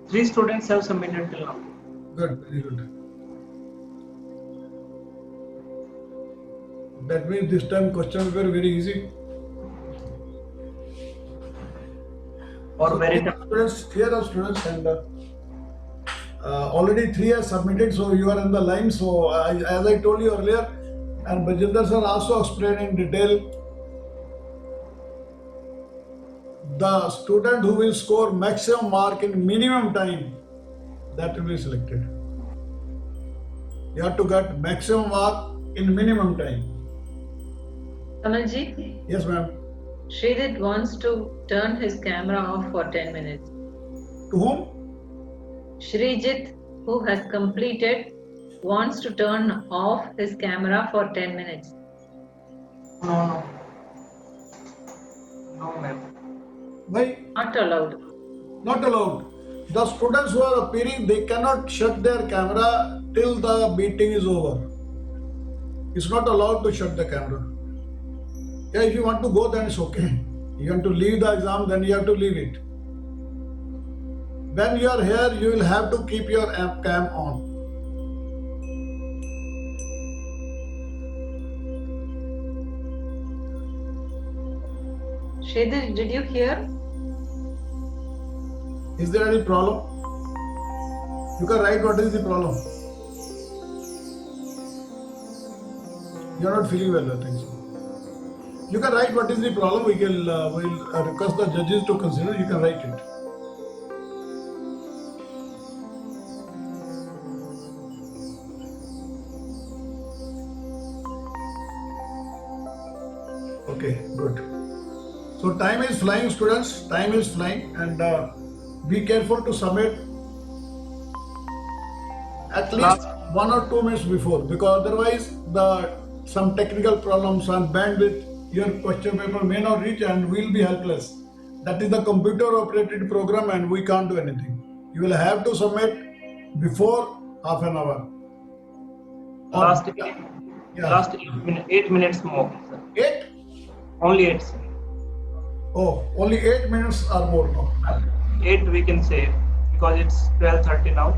3 students have submitted till now. Good, very good. That means this time questions were very easy. Or very tough. Students, here are students, and already 3 are submitted, so you are in the line. So as I told you earlier, and Bajendra sir also explained in detail, the student who will score maximum mark in minimum time, that will be selected. You have to get maximum mark in minimum time. Kamalji, Yes, ma'am. Sridhar wants to turn his camera off for 10 minutes. To whom? Srijit, who has completed, wants to turn off his camera for 10 minutes. No, ma'am. Why? Not allowed. Not allowed. The students who are appearing, they cannot shut their camera till the meeting is over. It's not allowed to shut the camera. Yeah, if you want to go, then it's okay. You want to leave the exam, then you have to leave it. When you are here, you will have to keep your cam on. Sridhar, did you hear? Is there any problem? You can write what is the problem. You are not feeling well, I think so. You can write what is the problem. We will request the judges to consider. You can write it. Okay, good. So time is flying, students. Time is flying, and be careful to submit at least 1 or 2 minutes before, because otherwise some technical problems and bandwidth, your question paper may not reach and we'll be helpless. That is the computer operated program and we can't do anything. You will have to submit before half an hour. Last Yeah. last 8 minutes more. Sir. 8? Only 8. Sir. Oh, only 8 minutes or more now. 8 we can say because it's 12:30 now.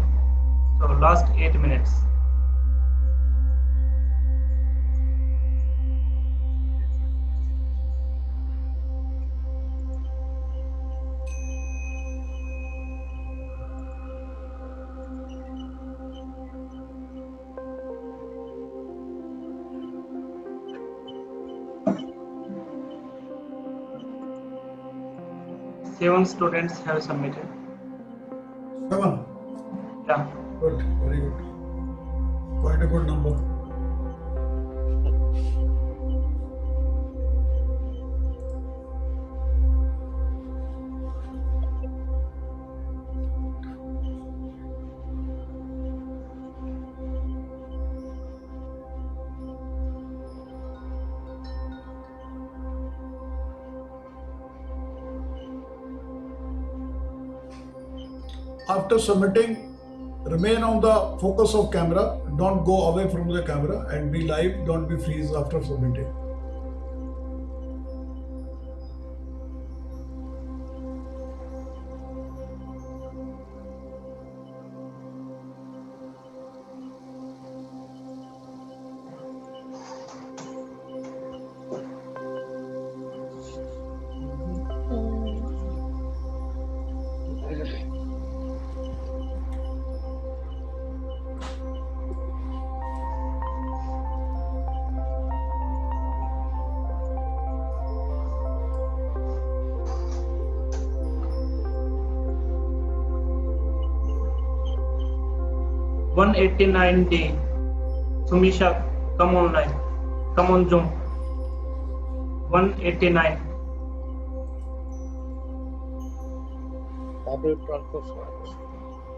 So last 8 minutes. Seven students have submitted. 7. Yeah. Good, very good. Quite a good number. After submitting, remain on the focus of camera. Don't go away from the camera and be live. Don't be freeze after submitting. $189D. Sumisha, come online. Come on Zoom. 189.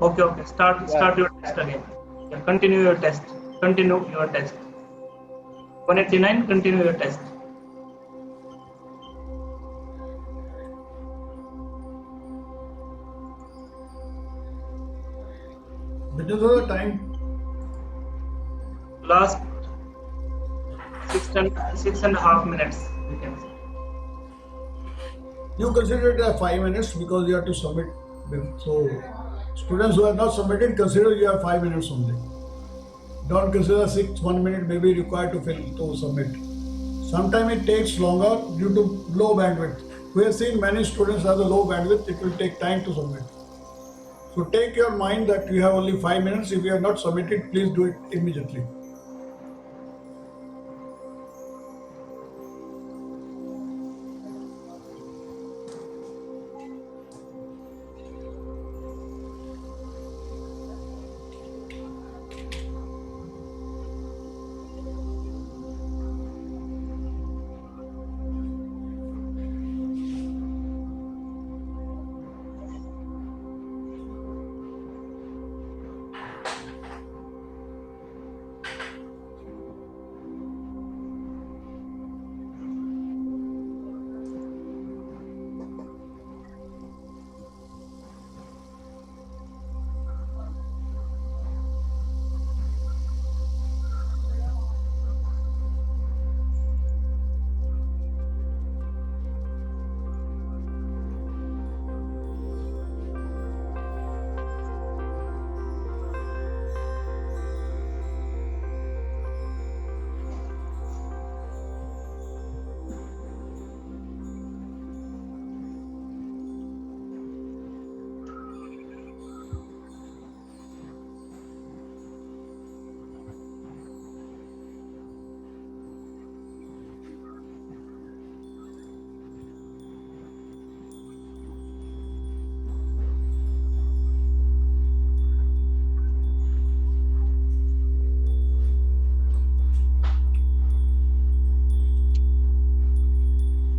Okay. Start your test again. Yeah, continue your test. 189, continue your test. Vijendra sir, time. Last 6.5 minutes, you can say. You consider it as 5 minutes because you have to submit. So, students who have not submitted, consider you have 5 minutes only. Don't consider 1 minute may be required to submit. Sometimes it takes longer due to low bandwidth. We have seen many students have a low bandwidth, it will take time to submit. So take your mind that you have only 5 minutes. If you have not submitted, please do it immediately.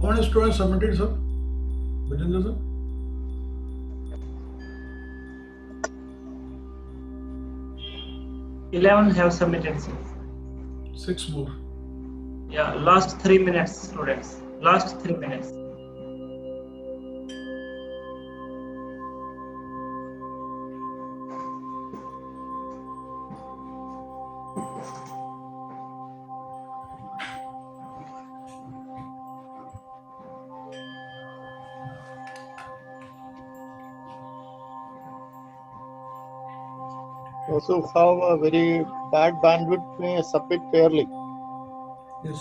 How many students submitted, sir? Vijendra sir? 11 have submitted, sir. 6 more. Yeah, last 3 minutes, students. Last 3 minutes. Those who have a very bad bandwidth may submit fairly. Yes.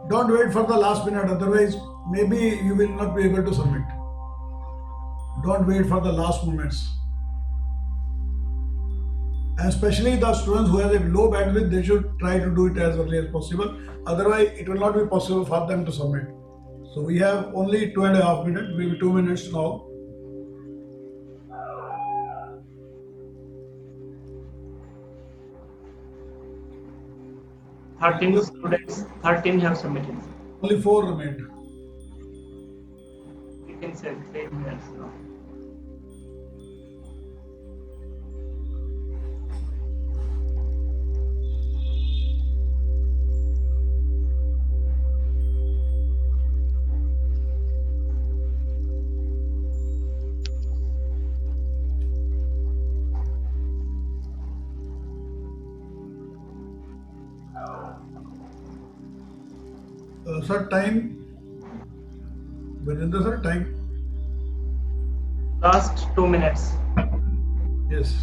Don't wait for the last minute, otherwise maybe you will not be able to submit. Don't wait for the last moments. And especially the students who have a low bandwidth, they should try to do it as early as possible. Otherwise, it will not be possible for them to submit. So we have only 2.5 minutes, maybe 2 minutes now. Students, 13 have submitted. Only 4 remained. You can say 3 minutes now. Sir, time. Vijendra sir, time. Last 2 minutes. Yes.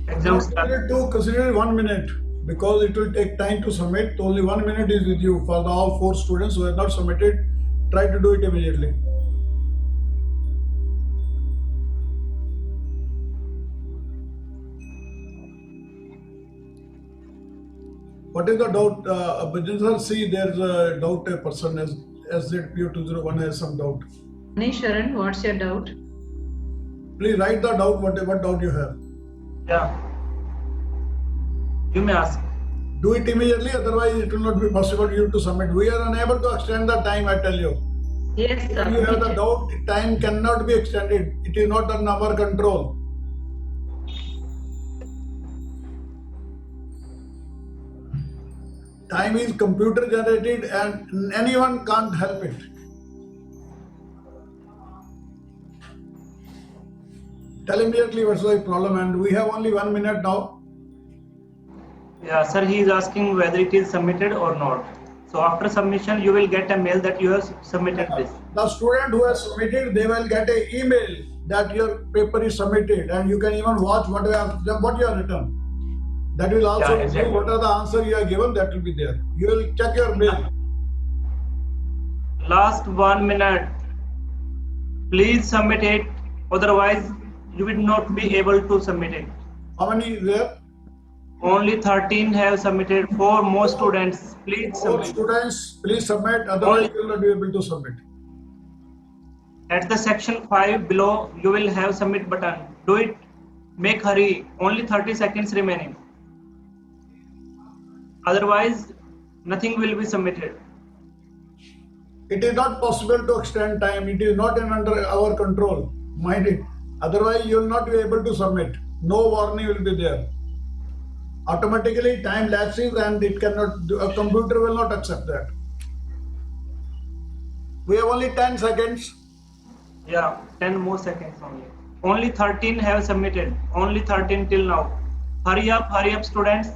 Exam start. Consider 1 minute because it will take time to submit. Only 1 minute is with you for all 4 students who have not submitted. Try to do it immediately. What is the doubt? Vijendra sir, see there's a doubt a person has SZPO201 has some doubt. Sharan, what's your doubt? Please write the doubt, whatever doubt you have. Yeah. You may ask. Do it immediately, otherwise it will not be possible for you to submit. We are unable to extend the time, I tell you. Yes, sir. If you have the doubt, time cannot be extended. It is not under our control. Time is computer generated and anyone can't help it. Tell immediately what's the problem, and we have only 1 minute now. Yeah, sir, he is asking whether it is submitted or not. So after submission, you will get a mail that you have submitted this. The student who has submitted, they will get an email that your paper is submitted, and you can even watch what you have written. That will also Yeah, exactly. what are the answer you have given. That will be there. You will check your mail. Last 1 minute. Please submit it. Otherwise, you will not be able to submit it. How many is there? Only 13 have submitted. 4 more students. Please 4 submit. students, please submit. Otherwise, you will not be able to submit. At the section 5 below, you will have submit button. Do it. Make hurry. Only 30 seconds remaining. Otherwise, nothing will be submitted. It is not possible to extend time. It is not under our control. Mind it. Otherwise, you will not be able to submit. No warning will be there. Automatically, time lapses, and it cannot. A computer will not accept that. We have only 10 seconds. Yeah, 10 more seconds only. Only 13 have submitted. Only 13 till now. Hurry up, students.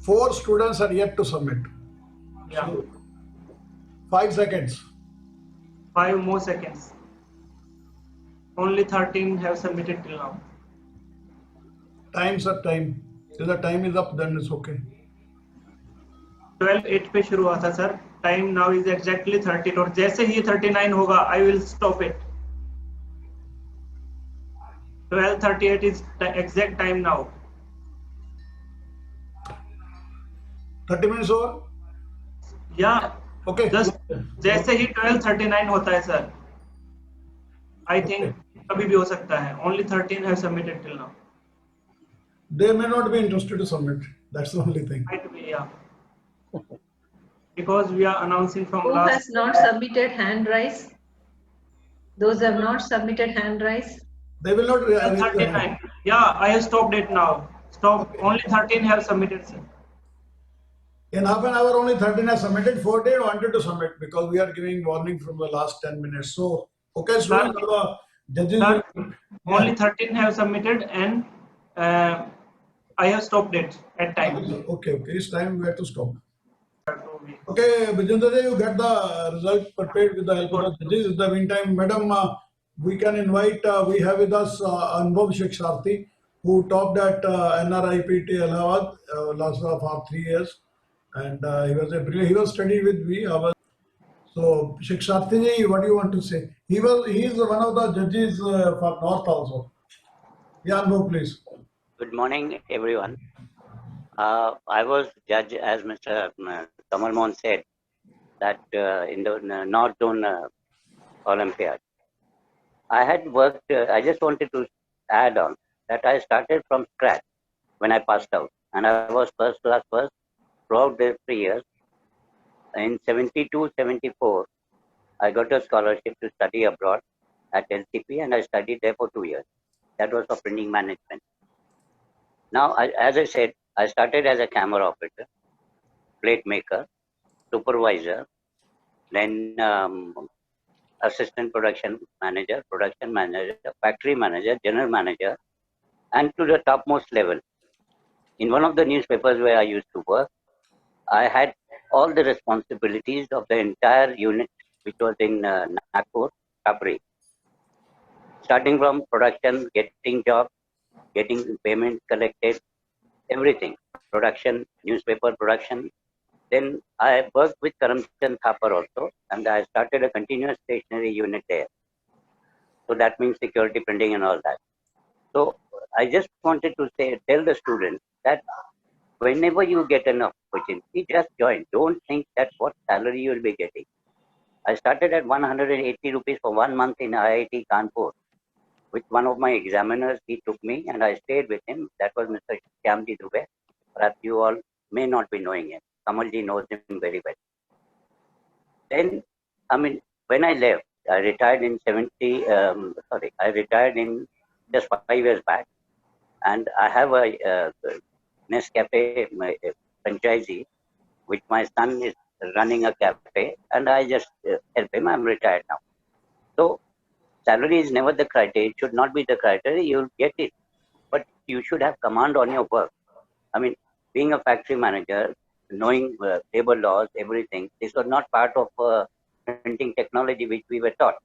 4 students are yet to submit. Yeah, So, 5 seconds. 5 more seconds. Only 13 have submitted till now. Time's up time. Till the time is up, then it's okay. 12:08 पे शुरू हुआ था sir. Time now is exactly 13 और जैसे ही 39 होगा, I will stop it. 12:38 is the exact time now. 30 minutes over? Yeah, Okay. just जैसे ही 12:39 होता है सर. I think कभी भी हो सकता है. Only 13 have submitted till now. They may not be interested to submit. That's the only thing. Might be, yeah. Because we are announcing from Who last. has not submitted hand raise? Those who have not submitted hand raise? They will not. 39. Yeah, I have stopped it now. Stop. Only 13 have submitted, sir. In half an hour, only 13 have submitted. 14 wanted to submit because we are giving warning from the last 10 minutes. So, okay, students, the judges. Sir, will- only 13 have submitted and I have stopped it at time. Okay, it's time we have to stop. Okay, Vijendra, you get the result prepared with the help of the judges. In the meantime, madam, we can invite, we have with us Anubhav Shiksharthi, who topped at NRIPT Allahabad last for 3 years. And he was studying with me. So, Shiksharthi ji, what do you want to say? He is one of the judges for North also. Yeah, Anubhav, please. Good morning, everyone. I was judge, as Mr. Kamal Mohan said, that in the North Zone Olympiad. I had worked, I just wanted to add on that I started from scratch when I passed out. And I was first class first throughout the 3 years. In 72, 74, I got a scholarship to study abroad at LCP, and I studied there for 2 years. That was for printing management. Now, as I said, I started as a camera operator, plate maker, supervisor, then assistant production manager, factory manager, general manager, and to the topmost level. In one of the newspapers where I used to work, I had all the responsibilities of the entire unit, which was in Nagpur, Kapri. Starting from production, getting jobs, getting payment collected, everything, production, newspaper production. Then I worked with Karamchand Thapar also, and I started a continuous stationery unit there. So that means security printing and all that. So I just wanted to tell the students that whenever you get an opportunity, just join. Don't think that what salary you will be getting. I started at 180 rupees for 1 month in IIT Kanpur. With one of my examiners, he took me and I stayed with him. That was Mr. Shyamji Dubey. Perhaps you all may not be knowing him. Kamalji knows him very well. Then, when I left, I retired in I retired in just 5 years back. And I have a Nescafe franchisee, which my son is running a cafe, and I just help him. I'm retired now. So salary is never the criteria. It should not be the criteria. You'll get it, but you should have command on your work. I mean, being a factory manager, knowing labor laws, everything, this was not part of printing technology which we were taught.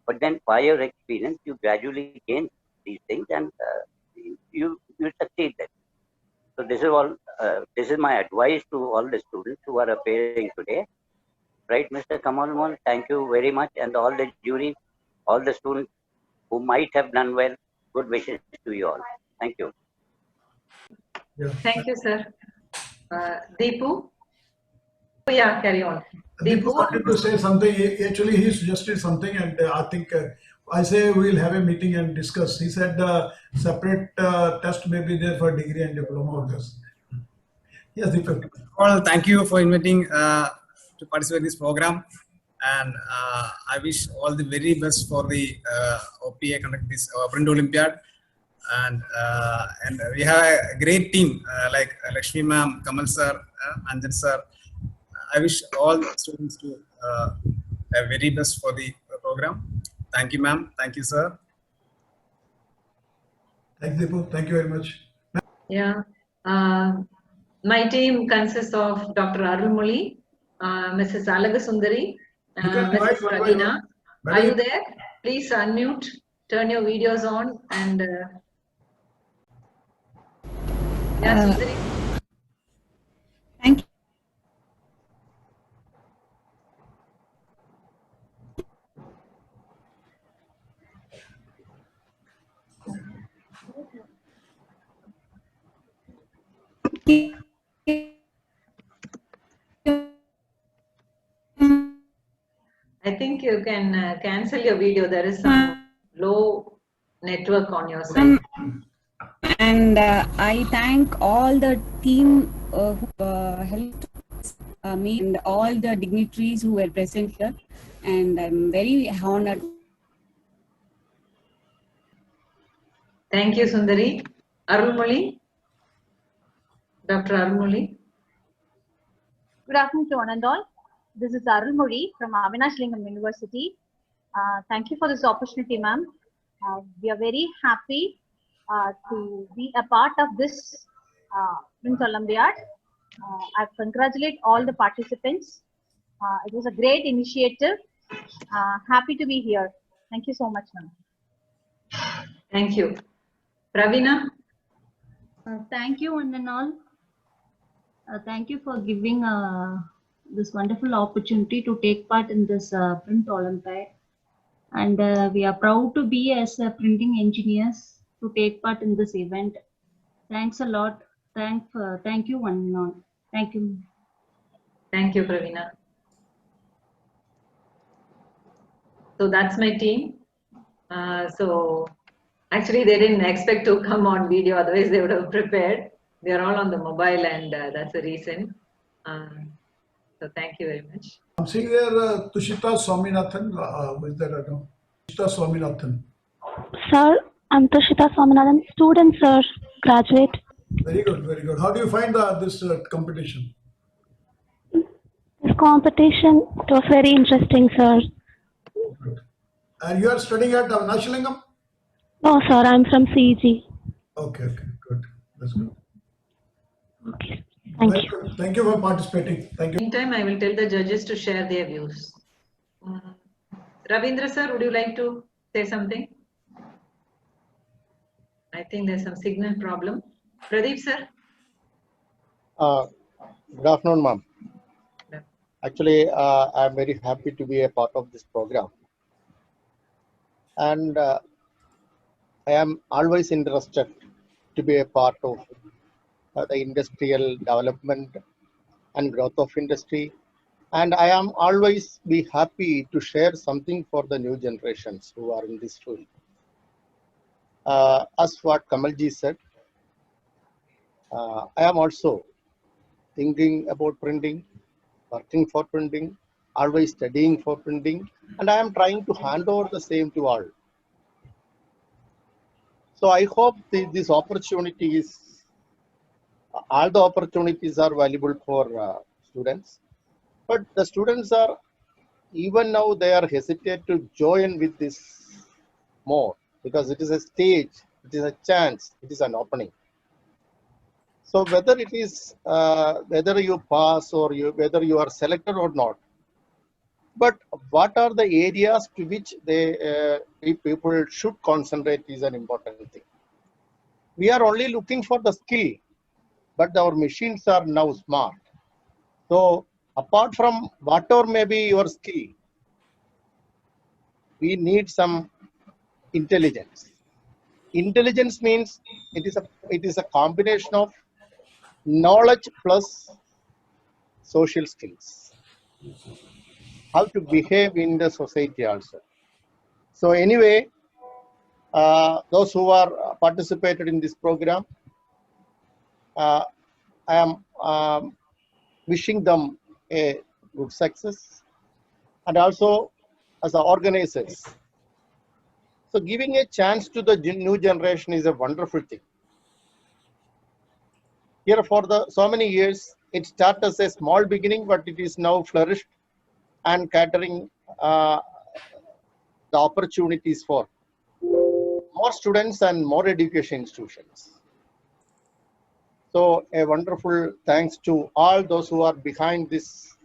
But then, by your experience, you gradually gain these things, and you succeed then. So this is all. This is my advice to all the students who are appearing today. Right, Mr. Kamal Mohan, thank you very much, and all the jury, all the students who might have done well. Good wishes to you all. Thank you. Yeah. Thank you, sir. Deepu? Yeah, carry on. Deepu wanted to say something. Actually, he suggested something, and I think I say we'll have a meeting and discuss. He said separate test may be there for degree and diploma of this. Yes, Deepu. Well, thank you for inviting to participate in this program, and I wish all the very best for the OPA conduct this Print Olympiad, and we have a great team like Lakshmi ma'am, Kamal sir, Anjan sir. I wish all students to have very best for the program. Thank you, ma'am. Thank you, sir. Thanks, Deepu. Thank you very much. Yeah. My team consists of Dr. Arulmoli, Mrs. Alagasundari, Mrs. Ravina. Are you there? Please unmute, turn your videos on, and yeah, Sundari. Thank you. I think you can cancel your video. There is some low network on your side. And I thank all the team who helped me and all the dignitaries who were present here. And I'm very honored. Thank you, Sundari. Arulmoli? Dr. Arulmoli? Good afternoon to one and all. This is Arulmoli from Avinash Lingam University. Thank you for this opportunity, ma'am. We are very happy to be a part of this Print Olympiad. I congratulate all the participants. It was a great initiative. Happy to be here. Thank you so much, ma'am. Thank you. Ravina? Thank you, one and all. Thank you for giving this wonderful opportunity to take part in this Print Olympiad. And we are proud to be as printing engineers to take part in this event. Thanks a lot. Thank you, one and all. Thank you. Thank you, Pravina. So that's my team. So actually they didn't expect to come on video, otherwise they would have prepared. They are all on the mobile, and that's the reason. So thank you very much. I'm seeing there Tushita Swaminathan. Who is that? I don't know. Tushita Swaminathan. Sir, I'm Tushita Swaminathan, student, sir, graduate. Very good, very good. How do you find this competition? This competition, it was very interesting, sir. Good. And you are studying at Avinash Lingam? No, sir, I'm from CG. Okay, good. That's good. Okay, thank you. Thank you for participating. Thank you. Meantime, I will tell the judges to share their views. Ravindra sir, would you like to say something? I think there's some signal problem. Pradeep sir? Good afternoon, ma'am. Actually, I'm very happy to be a part of this program. And I am always interested to be a part of the industrial development and growth of industry. And I am always be happy to share something for the new generations who are in this field. As what Kamalji said, I am also thinking about printing, working for printing, always studying for printing, and I am trying to hand over the same to all. So I hope this opportunity is, all the opportunities are valuable for students, but the students are, even now they are hesitant to join with this more because it is a stage, it is a chance, it is an opening. So whether it is whether you pass or whether you are selected or not, but what are the areas to which people should concentrate is an important thing. We are only looking for the skill, but our machines are now smart. So apart from whatever may be your skill, we need some intelligence. Intelligence means it is a combination of knowledge plus social skills. How to behave in the society also. So anyway, those who are participated in this program, I am wishing them a good success, and also as the organizers. So giving a chance to the new generation is a wonderful thing. Here for so many years, it started as a small beginning, but it is now flourished and catering the opportunities for more students and more education institutions. So a wonderful thanks to all those who are behind this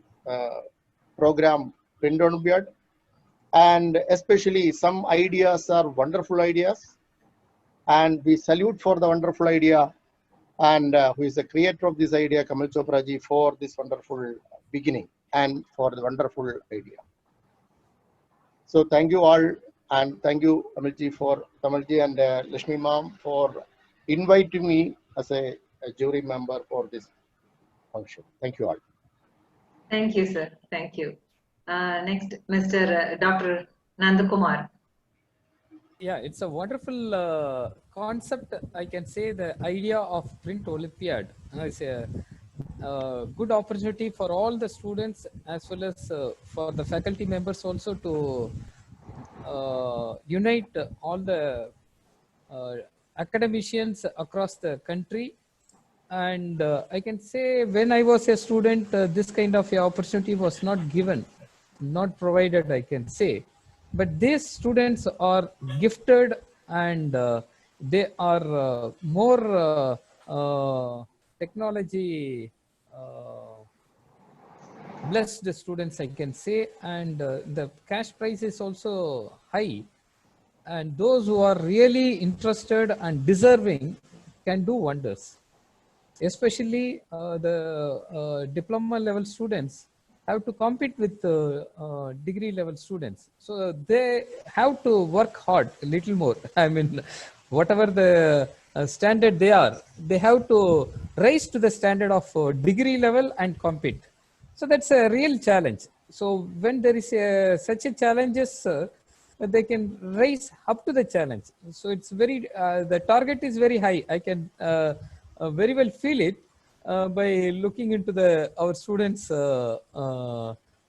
program, Print Olympiad, and especially some ideas are wonderful ideas, and we salute for the wonderful idea and who is the creator of this idea, Kamal Chopra ji, for this wonderful beginning and for the wonderful idea. So thank you all, and thank you Kamal ji and Lakshmi ma'am for inviting me as a jury member for this function. Thank you all. Thank you, sir. Thank you. Next, Mr. Dr. Nandakumar. Yeah, it's a wonderful concept. I can say the idea of Print Olympiad is a good opportunity for all the students as well as for the faculty members also to unite all the academicians across the country. And I can say when I was a student, this kind of opportunity was not given, not provided, I can say. But these students are gifted and they are more technology blessed students, I can say. And the cash price is also high. And those who are really interested and deserving can do wonders. Especially the diploma level students have to compete with degree level students. So they have to work hard a little more. I mean, whatever the standard they are, they have to rise to the standard of degree level and compete. So that's a real challenge. So when there is such a challenges, they can rise up to the challenge. So it's very, the target is very high. I can very well feel it by looking into our students'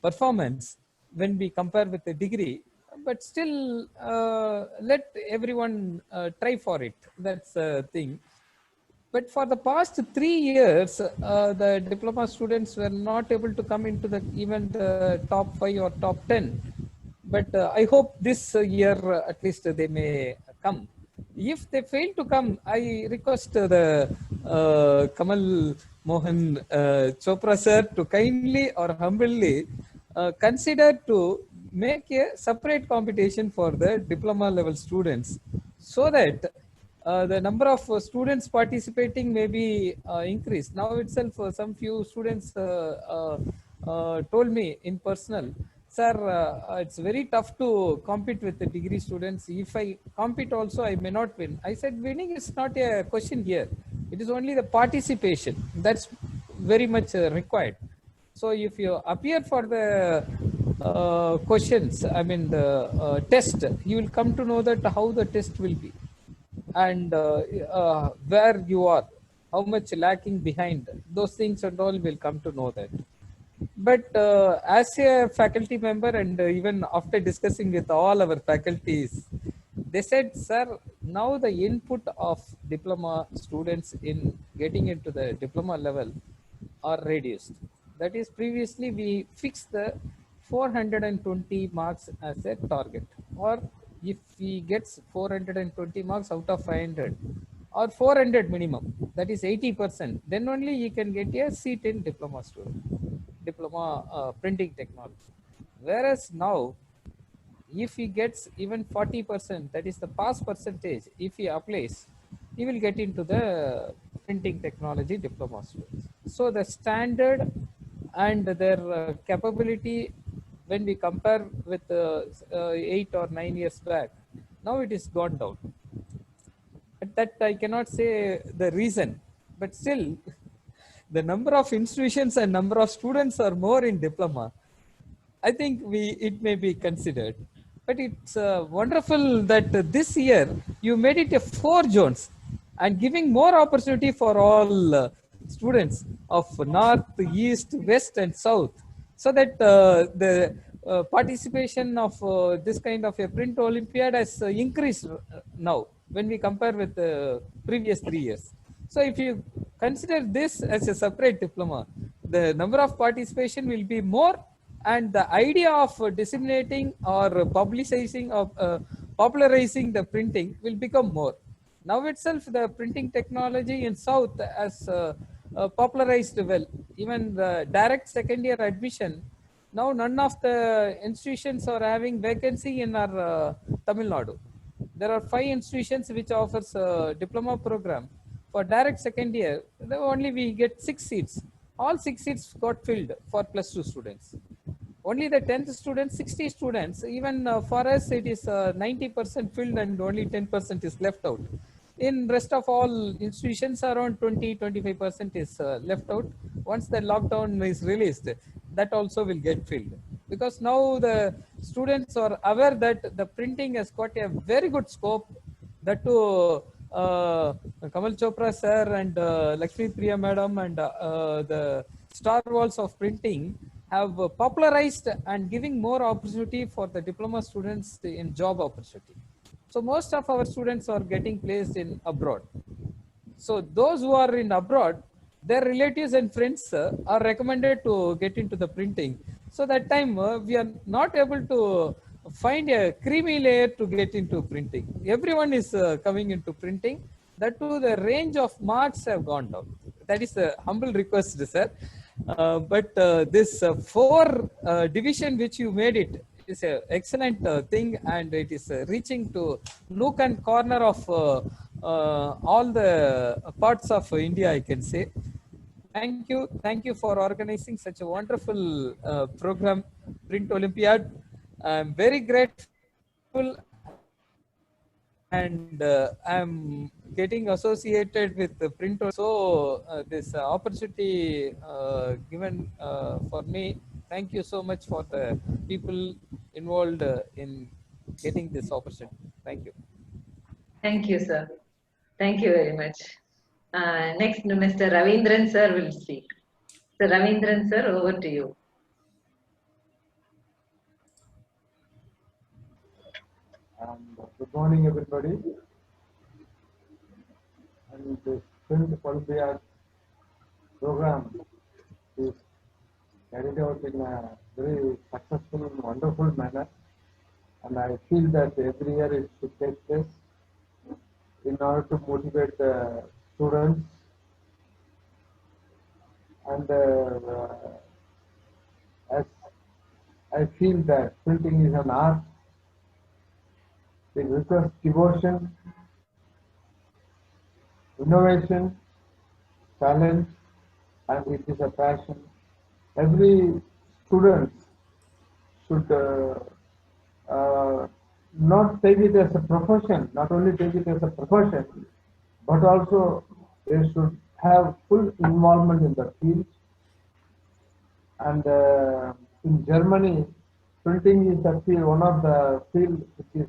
performance when we compare with the degree. But still, let everyone try for it. That's the thing. But for the past 3 years, the diploma students were not able to come into even the top 5 or top 10. But I hope this year at least they may come. If they fail to come, I request the Kamal Mohan Chopra sir to kindly or humbly consider to make a separate competition for the diploma level students, so that the number of students participating may be increased. Now itself, some few students told me in personal, sir, it's very tough to compete with the degree students. If I compete also, I may not win. I said, winning is not a question here. It is only the participation. That's very much required. So if you appear for the questions, I mean the test, you will come to know that how the test will be and where you are, how much lacking behind. Those things and all will come to know that. But as a faculty member and even after discussing with all our faculties, they said, sir, now the input of diploma students in getting into the diploma level are reduced. That is, previously we fixed the 420 marks as a target, or if he gets 420 marks out of 500 or 400 minimum, that is 80%, then only he can get a seat in diploma student, diploma printing technology. Whereas now, if he gets even 40%, that is the pass percentage, if he applies, he will get into the printing technology diploma students. So the standard and their capability, when we compare with 8 or 9 years back, now it is gone down. But that I cannot say the reason, but still the number of institutions and number of students are more in diploma. I think it may be considered. But it's wonderful that this year you made it a 4 zones and giving more opportunity for all students of north, east, west, and south, so that the participation of this kind of a print Olympiad has increased now when we compare with the previous 3 years. So if you consider this as a separate diploma, the number of participation will be more, and the idea of disseminating or publicizing or popularizing the printing will become more. Now itself, the printing technology in South has popularized well. Even the direct second year admission, now none of the institutions are having vacancy in our Tamil Nadu. There are 5 institutions which offers a diploma program. For direct second year, only we get 6 seats. All 6 seats got filled for +2 students. Only the 10th students, 60 students, even for us it is 90% filled and only 10% is left out. In rest of all institutions, around 20-25% is left out. Once the lockdown is released, that also will get filled. Because now the students are aware that the printing has got a very good scope. That too, Kamal Chopra sir and Lakshmi Priya madam and the star walls of printing have popularized and giving more opportunity for the diploma students in job opportunity. So most of our students are getting placed in abroad. So those who are in abroad, their relatives and friends are recommended to get into the printing. So that time we are not able to find a creamy layer to get into printing. Everyone is coming into printing. That too, the range of marks have gone down. That is a humble request, sir. But this 4 division which you made it is an excellent thing, and it is reaching to nook and corner of all the parts of India, I can say. Thank you for organizing such a wonderful program, Print Olympiad. I'm very grateful, and I'm getting associated with the print. So this opportunity given for me, thank you so much for the people involved in getting this opportunity. Thank you. Thank you, sir. Thank you very much. Next, Mr. Ravindran sir will speak. So Ravindran sir, over to you. Good morning, everybody. And the Print Olympiad program is carried out in a very successful and wonderful manner. And I feel that every year it should take place in order to motivate the students. And as I feel that printing is an art, it requires devotion, innovation, talent, and it is a passion. Every student should not take it as a profession, not only take it as a profession, but also they should have full involvement in the field. And in Germany, printing is the field, one of the field which is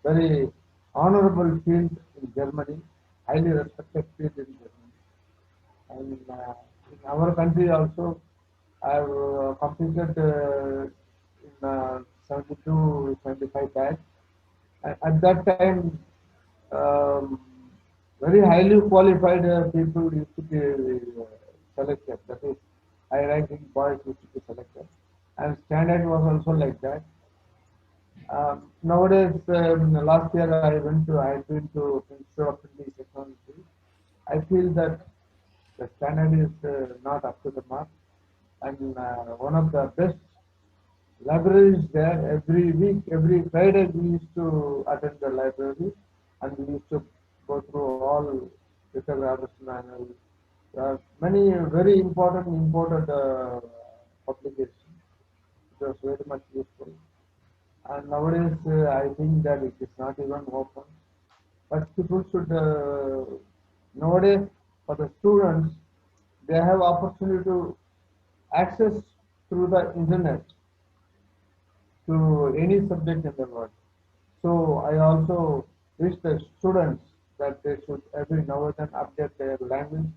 very honorable field in Germany, highly respected field in Germany. And in our country also, I have completed in 72, 75 batch. At that time, very highly qualified people used to be selected. That is, high ranking boys used to be selected. And standard was also like that. Nowadays, last year I went to, I've been to Institute of Printing Technology. I feel that the standard is not up to the mark, and one of the best libraries there. Every week, every Friday, we used to attend the library, and we used to go through all lithographers manual, many very important imported publications. It was very much useful. And nowadays, I think that it is not even open. But people should, nowadays, for the students, they have opportunity to access through the internet to any subject in the world. So I also wish the students that they should every now and then update their language,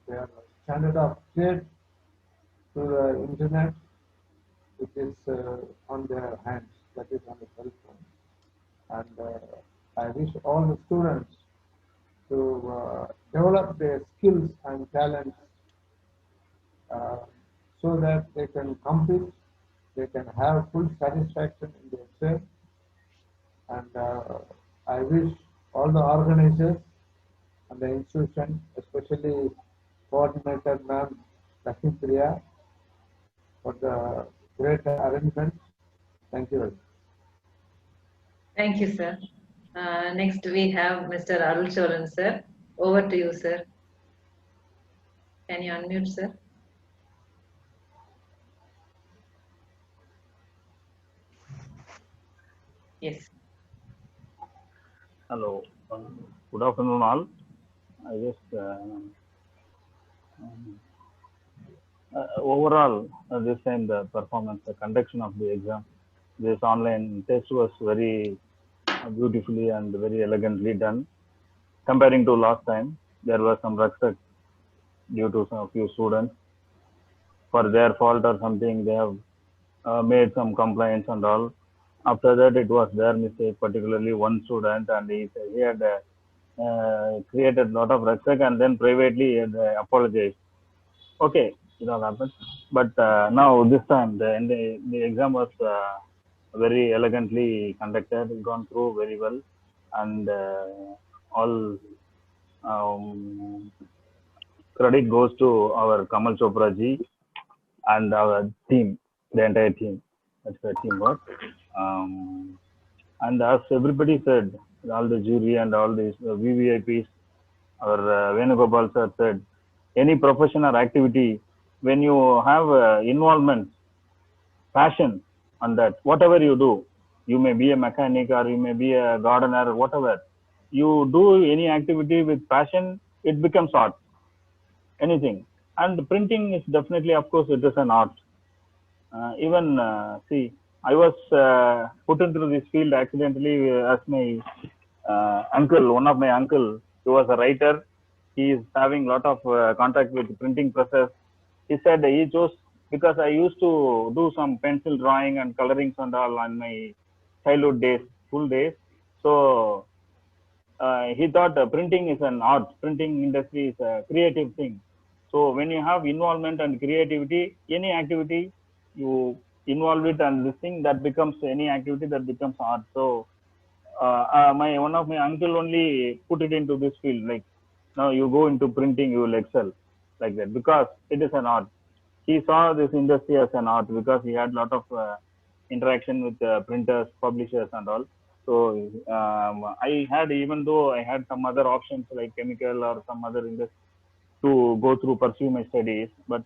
their standard of trade to the internet, which is on their hands, that is on the cell phone. And I wish all the students to develop their skills and talents uh, so that they can compete, they can have full satisfaction in their trade. And I wish all the organizers and the institution, especially coordinator Ma'am Lakshmi Priya, for the great arrangement. Thank you very much. Thank you, sir. Next, we have Mr. Arul Cholan, sir. Over to you, sir. Can you unmute, sir? Yes. Hello. Good afternoon, all. I just overall this time the performance, the conduction of the exam, this online test was very beautifully and very elegantly done. Comparing to last time, there was some rucksack due to some few students for their fault or something. They have made some complaints and all. After that, it was their mistake, particularly one student, and he had created a lot of rucksack and then privately he had apologized. Okay, it all happened. But now this time the exam was very elegantly conducted, gone through very well, and all credit goes to our Kamal Chopra ji and our team, the entire team. That's the teamwork. And as everybody said, all the jury and all these VVIPs, our Venugopal sir said, any profession or activity, when you have involvement, passion on that, whatever you do, you may be a mechanic or you may be a gardener, whatever, you do any activity with passion, it becomes art, anything. And printing is definitely, of course, it is an art. See, I was put into this field accidentally as my uncle, one of my uncle, he was a writer. He is having a lot of contact with printing presses. He said he chose because I used to do some pencil drawing and colorings and all on my childhood days, school days. So he thought printing is an art. Printing industry is a creative thing. So when you have involvement and creativity, any activity you involve it and this thing, that becomes any activity that becomes art. So one of my uncle only put it into this field, like now you go into printing, you will excel like that, because it is an art. He saw this industry as an art because he had a lot of interaction with printers, publishers and all. So I had, even though I had some other options like chemical or some other industry to go through, pursue my studies, but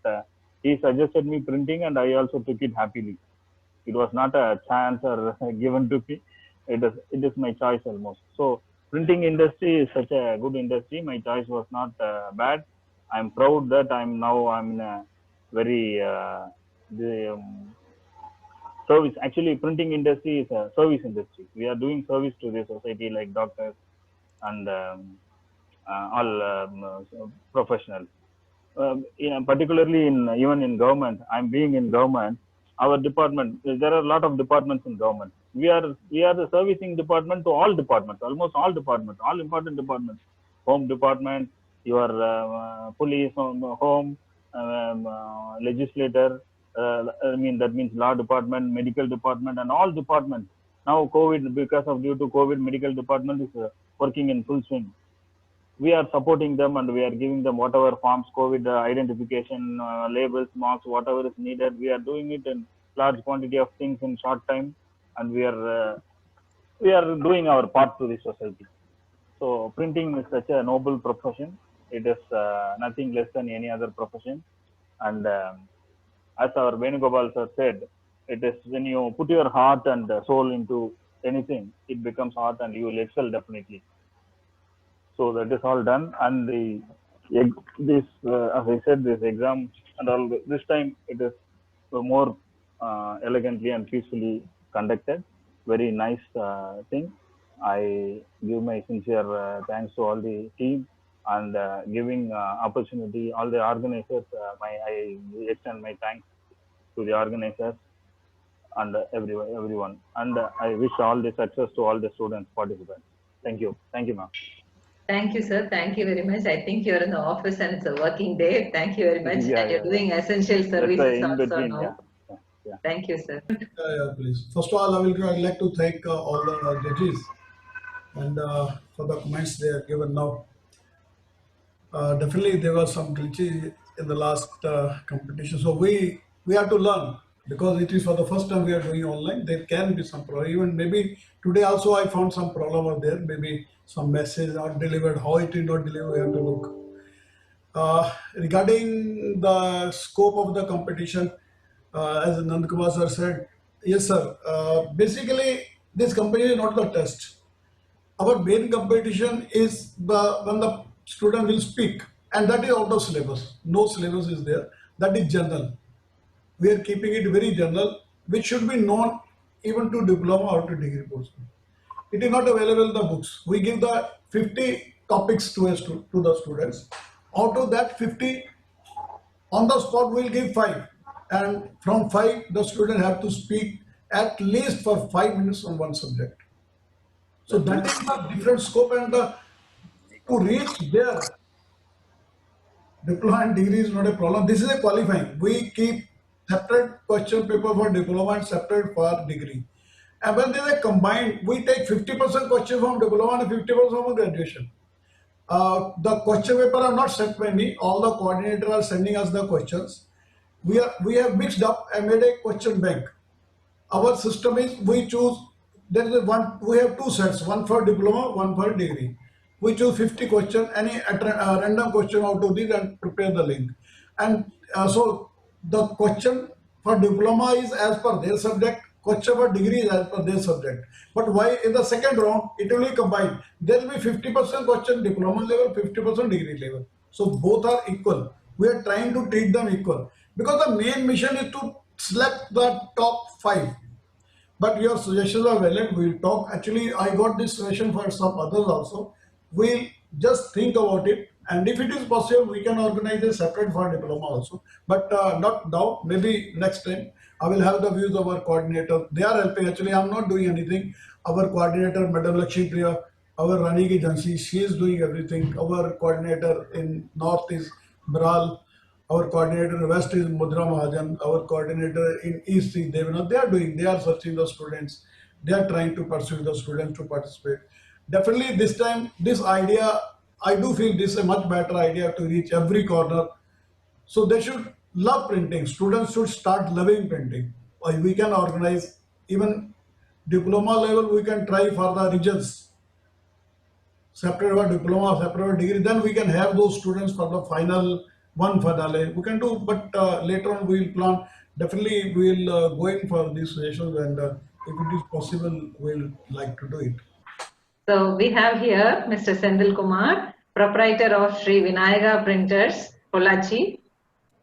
he suggested me printing and I also took it happily. It was not a chance or given to me. It is my choice almost. So printing industry is such a good industry. My choice was not bad. I'm proud that I'm in a very service. Actually, printing industry is a service industry. We are doing service to the society, like doctors and all professionals. Particularly even in government, I'm being in government. Our department, there are a lot of departments in government. We are the servicing department to all departments, almost all departments, all important departments. Home department, your police, home, legislator, I mean, that means law department, medical department, and all departments. Now, due to COVID, medical department is working in full swing. We are supporting them and we are giving them whatever forms, COVID identification, labels, marks, whatever is needed. We are doing it in large quantity of things in short time, and we are doing our part to the society. So printing is such a noble profession. It is nothing less than any other profession. And as our Venugopal sir said, it is when you put your heart and soul into anything, it becomes art and you will excel definitely. So that is all done. And this, as I said, this exam and all, this time it is more elegantly and peacefully conducted. Very nice thing. I give my sincere thanks to all the team and giving opportunity, all the organizers. I extend my thanks to the organizers and everyone. And I wish all the success to all the students, participants. Thank you. Thank you, ma'am. Thank you, sir. Thank you very much. I think you're in the office and it's a working day. Thank you very much. And you're doing essential services in also between, now. Yeah. Thank you, sir. Please. First of all, I'd like to thank all the judges and for the comments they have given now. Definitely there was some glitches in the last competition. So we have to learn because it is for the first time we are doing online. There can be some problem. Even maybe today also I found some problem out there. Maybe some message not delivered. How it is not delivered, we have to look. Regarding the scope of the competition, as Nandakumar sir said, yes sir, basically this competition is not the test. Our main competition is when the student will speak, and that is out of syllabus. No syllabus is there. That is general. We are keeping it very general, which should be known even to diploma or to degree person. It is not available in the books. We give the 50 topics to the students. Out of that 50, on the spot we will give 5. And from 5, the student have to speak at least for 5 minutes on one subject. So that is the different scope, and to reach there, diploma and degree is not a problem. This is a qualifying. We keep separate question paper for diploma and separate for degree. And when they are combined, we take 50% question from diploma and 50% from graduation. The question paper are not sent by me. All the coordinators are sending us the questions. We have mixed up and made a question bank. Our system is we choose. There is we have 2 sets, one for diploma, one for degree. We choose 50 questions, any random question out of these and prepare the link. And so the question for diploma is as per their subject, question for degree is as per their subject. But why in the second round, it will be combined. There will be 50% question diploma level, 50% degree level. So both are equal. We are trying to treat them equal because the main mission is to select the top 5. But your suggestions are valid. We'll talk. Actually, I got this suggestion for some others also. We'll just think about it. And if it is possible, we can organize a separate for diploma also. But not now. Maybe next time. I will have the views of our coordinator. They are helping. Actually, I'm not doing anything. Our coordinator, Madam Lakshmi Priya, our Rani Ki Jhansi, she is doing everything. Our coordinator in North is Bral. Our coordinator in West is Mudra Mahajan. Our coordinator in East is Devanath. They are searching the students. They are trying to pursue the students to participate. Definitely this time, this idea, I do feel this is a much better idea to reach every corner. So they should love printing. Students should start loving printing. We can organize even diploma level, we can try for the regions. Separate for diploma, separate for degree. Then we can have those students for the final one finale. We can do, but later on we will plan. Definitely we will go in for these suggestions, and if it is possible, we'll like to do it. So we have here Mr. Sendil Kumar, proprietor of Sri Vinayaga Printers, Pollachi.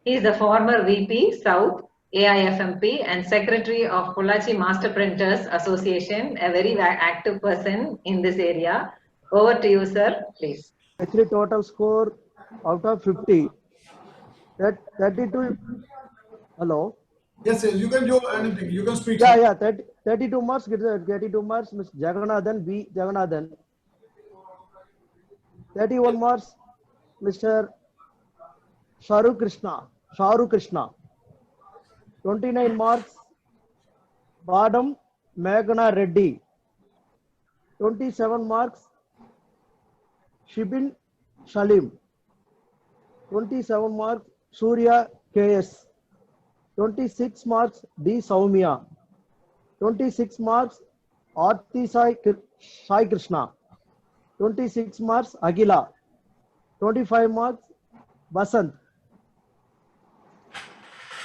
He is the former VP South AIFMP and Secretary of Pollachi Master Printers Association, a very active person in this area. Over to you, sir, please. Actually, total score out of 50. That 32. Hello. Yes, you can do anything. You can speak. Yeah. 32 marks. 32 marks. Mr. Jagannathan B. Jagannathan. 31 marks. Mr. Sharu Krishna. 29 marks, Badam Meghna Reddy. 27 marks, Shibin Shalim. 27 marks, Surya KS. 26 marks, D. Saumya. 26 marks, Aarti Sai Krishna. 26 marks, Agila. 25 marks, Basant.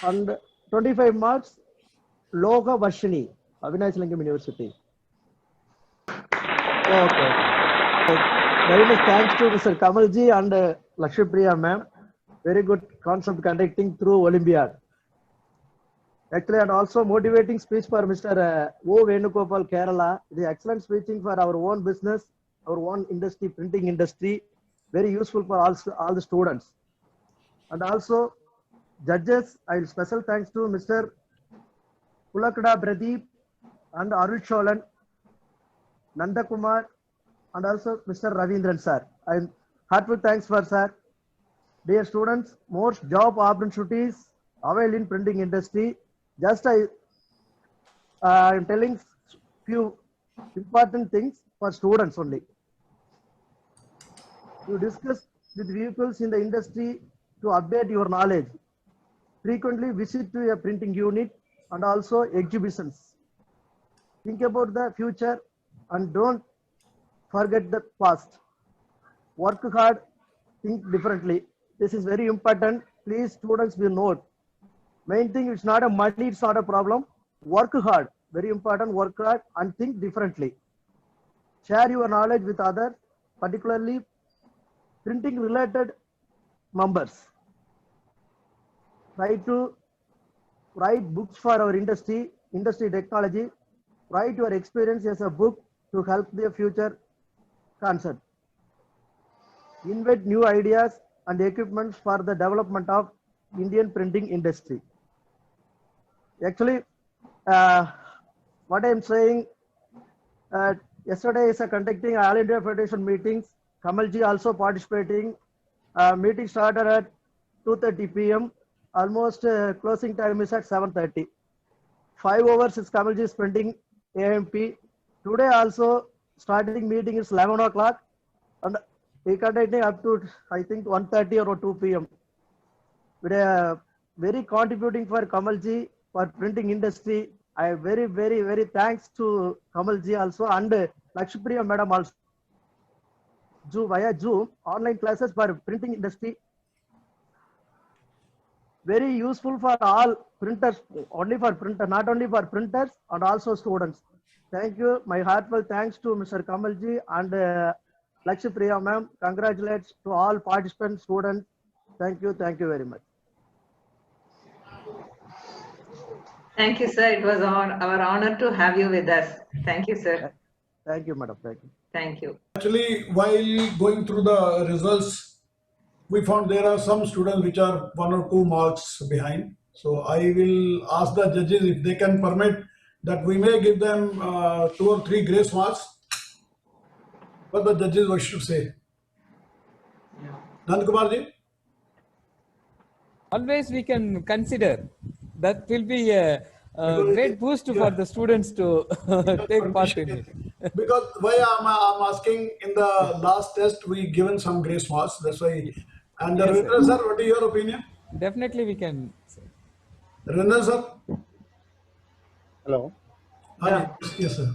And 25 marks, Loka Vashini, Avinash Lingam University. Okay. Very much thanks to Mr. Kamalji and Lakshmipriya ma'am. Very good concept conducting through Olympiad. Actually, and also motivating speech for Mr. O. Venugopal, Kerala. It is excellent speaking for our own business, our own industry, printing industry. Very useful for all the students. And also, judges, I will special thanks to Mr. Pulakada Pradeep and Arul Cholan, Nanda Kumar, and also Mr. Ravindran sir. I am heartfelt thanks for sir. Dear students, most job opportunities available in printing industry. Just I am telling few important things for students only. You discuss with vehicles in the industry to update your knowledge. Frequently visit to a printing unit and also exhibitions. Think about the future and don't forget the past. Work hard, think differently. This is very important. Please, students will note. Main thing, it's not a money, it's not a problem. Work hard, very important, work hard and think differently. Share your knowledge with others, particularly printing related members. Try to write books for our industry technology. Write your experience as a book to help the future concept. Invent new ideas and equipments for the development of Indian printing industry. Actually, what I am saying, yesterday is conducting All India Federation meetings. Kamalji also participating. Meeting started at 2:30 p.m. Almost closing time is at 7:30. 5 hours is Kamalji spending AMP. Today also starting meeting is 11 o'clock and we conducting up to I think 1:30 or 2 p.m. With a very contributing for Kamalji for printing industry. I am very, very, very thanks to Kamalji also and Lakshmipriya madam also. Via Zoom, online classes for printing industry. Very useful for all printers, only for printer, not only for printers and also students. Thank you. My heartfelt thanks to Mr. Kamalji and Lakshmipriya ma'am. Congratulations to all participants, students. Thank you very much. Thank you, sir. It was our honor to have you with us. Thank you, sir. Thank you, madam. Thank you. Thank you. Actually, while going through the results, we found there are some students which are 1 or 2 marks behind. So I will ask the judges if they can permit that we may give them 2 or 3 grace marks. What the judges wish to say. Nand Kumar ji? Always we can consider. That will be a great boost for the students to take part in it. Because why I'm asking, in the last test we given some grace marks. That's why. And Yes, Ravindra sir, what is your opinion? Definitely we can. Ravindra sir? Hello. Yeah. Yes, sir.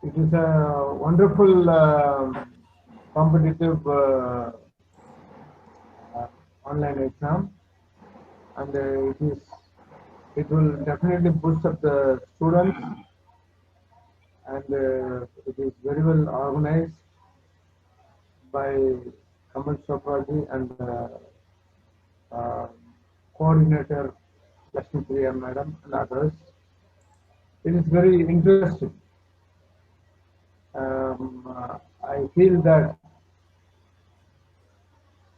It is a wonderful competitive online exam, and it will definitely boost up the students, and it is very well organized by Kamal Chopraji and coordinator Lakshmipriya madam and others. It is very interesting. I feel that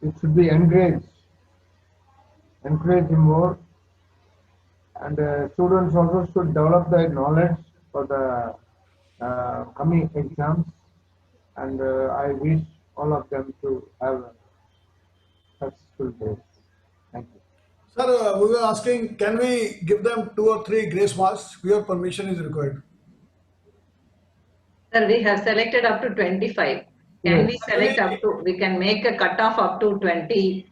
it should be encouraged more, and students also should develop their knowledge for the coming exams, and I wish all of them to have successful days. Thank you. Sir, we were asking, can we give them 2 or 3 grace marks? Your permission is required. Sir, we have selected up to 25. Can we select up to, we can make a cutoff up to 20?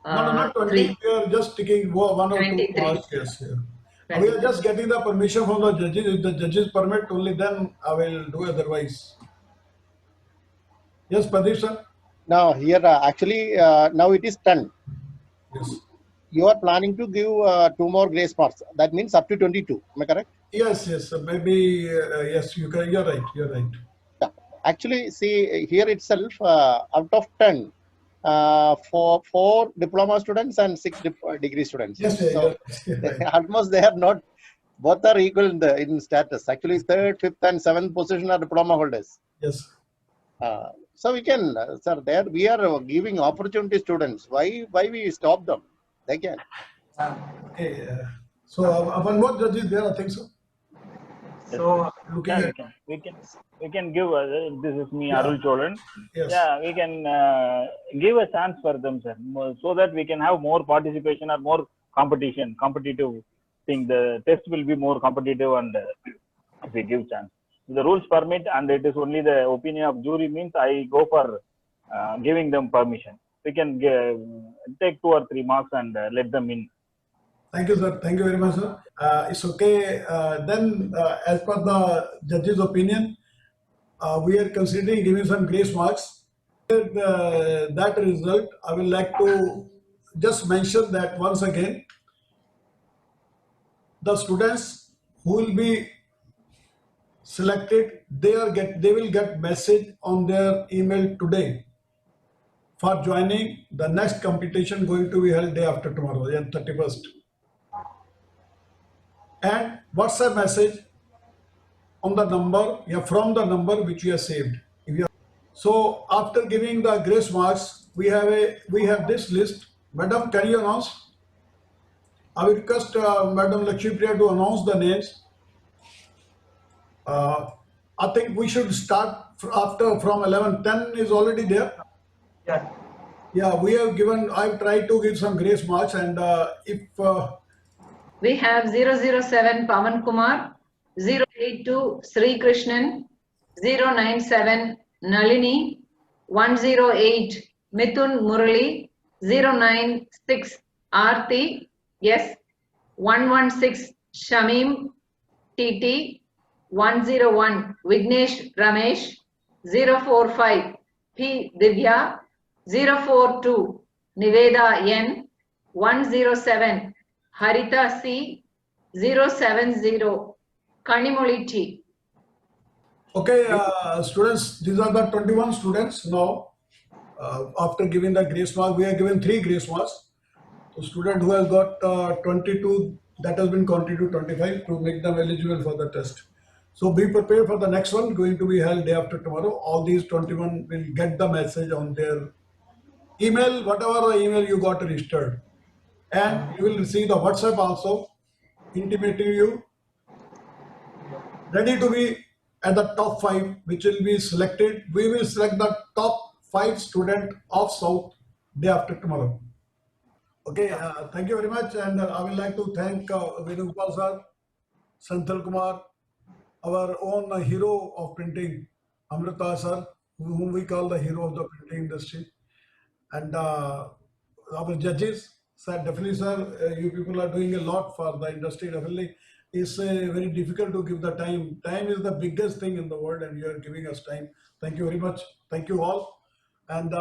No, not 20. We are just taking 1 or 2 23. marks. Yes, yeah. We are just getting the permission from the judges. If the judges permit, only then I will do otherwise. Yes, Pradeep sir? Now, here actually, now it is 10. Yes. You are planning to give 2 more grace marks. That means up to 22. Am I correct? Yes, yes. Maybe, yes, you're right. You're right. Yeah. Actually, see, here itself, out of 10, for 4 diploma students and 6 degree students. Yes, so right. almost they are not, both are equal in status. Actually, 3rd, 5th, and 7th position are diploma holders. Yes. So we can, sir, there we are giving opportunity students. Why we stop them? They can. Okay. So one more judge is there, I think so. So looking yeah, at we can give. This is me, Yeah. Arul Cholan. Yes. Yeah, we can give a chance for them, sir, so that we can have more participation or more competitive thing. The test will be more competitive, and if we give chance, the rules permit, and it is only the opinion of jury means I go for giving them permission. We can take 2 or 3 marks and let them in. Thank you, sir. Thank you very much, sir. It's okay. Then, as per the judge's opinion, we are considering giving some grace marks. That result, I would like to just mention that once again, the students who will be selected, they will get message on their email today for joining the next competition going to be held day after tomorrow, on 31st. And WhatsApp message on the number, from the number which we have saved. So after giving the grace marks, we have this list. Madam, can you announce? I will request Madam Lakshmi Priya to announce the names. I think we should start from 11. 10 is already there. Yeah. Yeah, we have given. I've tried to give some grace marks, and if We have 007 Pavan Kumar, 082 Sri Krishnan, 097 Nalini, 108 Mithun Murali, 096 Aarti, yes, 116 Shamim TT, 101 Vignesh Ramesh, 045 P Divya, 042 Niveda N, 107 Harita C, 070 Kanimoli T. okay, students, these are the 21 students now. After giving the grace mark, we have given 3 grace marks. So student who has got 22, that has been counted to 25 to make them eligible for the test. So be prepared for the next one, going to be held day after tomorrow. All these 21 will get the message on their email, whatever the email you got registered. And you will receive the WhatsApp also intimating you ready to be at the top 5, which will be selected. We will select the top 5 students of South day after tomorrow. Okay, thank you very much. And I would like to thank Venugopal sir, Santhal Kumar, our own hero of printing, Amrita sir, whom we call the hero of the printing industry. And our judges, sir, definitely sir, you people are doing a lot for the industry. Definitely, it's very difficult to give the time. Time is the biggest thing in the world, and you are giving us time. Thank you very much. Thank you all. And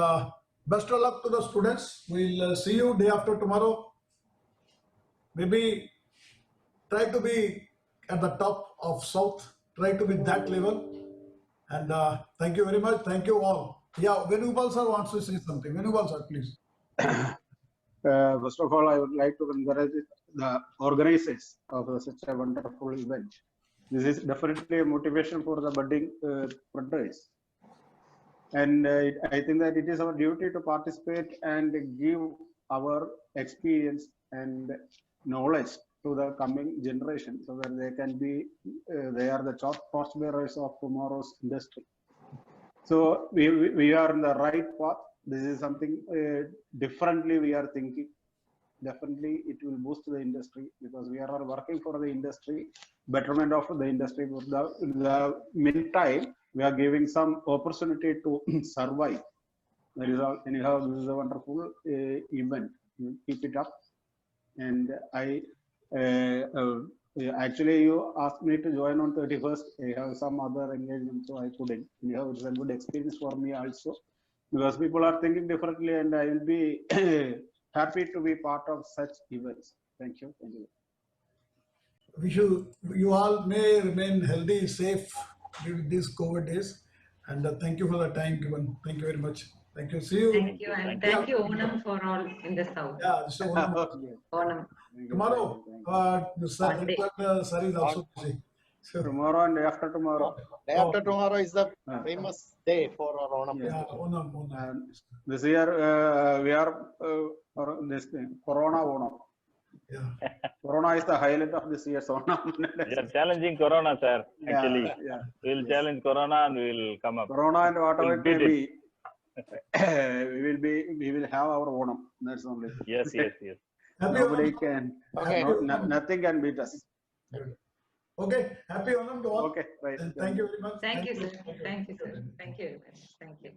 best of luck to the students. We'll see you day after tomorrow. Maybe try to be at the top of South. Try to be that level. And thank you very much. Thank you all. Yeah, Venugopal sir wants to say something. Venugopal sir, please. First of all, I would like to congratulate the organizers of such a wonderful event. This is definitely a motivation for the budding printers. And I think that it is our duty to participate and give our experience and knowledge to the coming generation, so that they can be, they are the torch bearers of tomorrow's industry. So we are on the right path, this is something differently we are thinking. Definitely it will boost the industry because we are working for the industry, betterment of the industry. In the meantime, we are giving some opportunity to survive. That is all. Anyhow, this is a wonderful event. You keep it up. And I actually you asked me to join on 31st. I have some other engagement, so I couldn't. Anyhow, it's a good experience for me also because people are thinking differently, and I will be happy to be part of such events. Thank you. Thank you. Wish you all may remain healthy, safe during these COVID days. And thank you for the time given. Thank you very much. Thank you. See you. Thank you, and thank you, Onam, for all in the south. Yeah, so Onam. Tomorrow, Sari is also busy. So, tomorrow and day after tomorrow. Day after tomorrow is the famous day for our Onam. Yeah, Onam. This year we are this thing, Corona Onam. Yeah. Corona is the highlight of this year's Onam. We are challenging Corona, sir. Actually, yeah. We'll challenge Corona and we'll come up. Corona and whatever We'll it may beat be, we will have our Onam. That's only. Yes. Nobody can. Okay. Nothing can beat us. Okay. Happy Onam to all. Okay. Right. And thank you very much. Thank you, sir. Thank you, sir. Thank you very much. Thank you.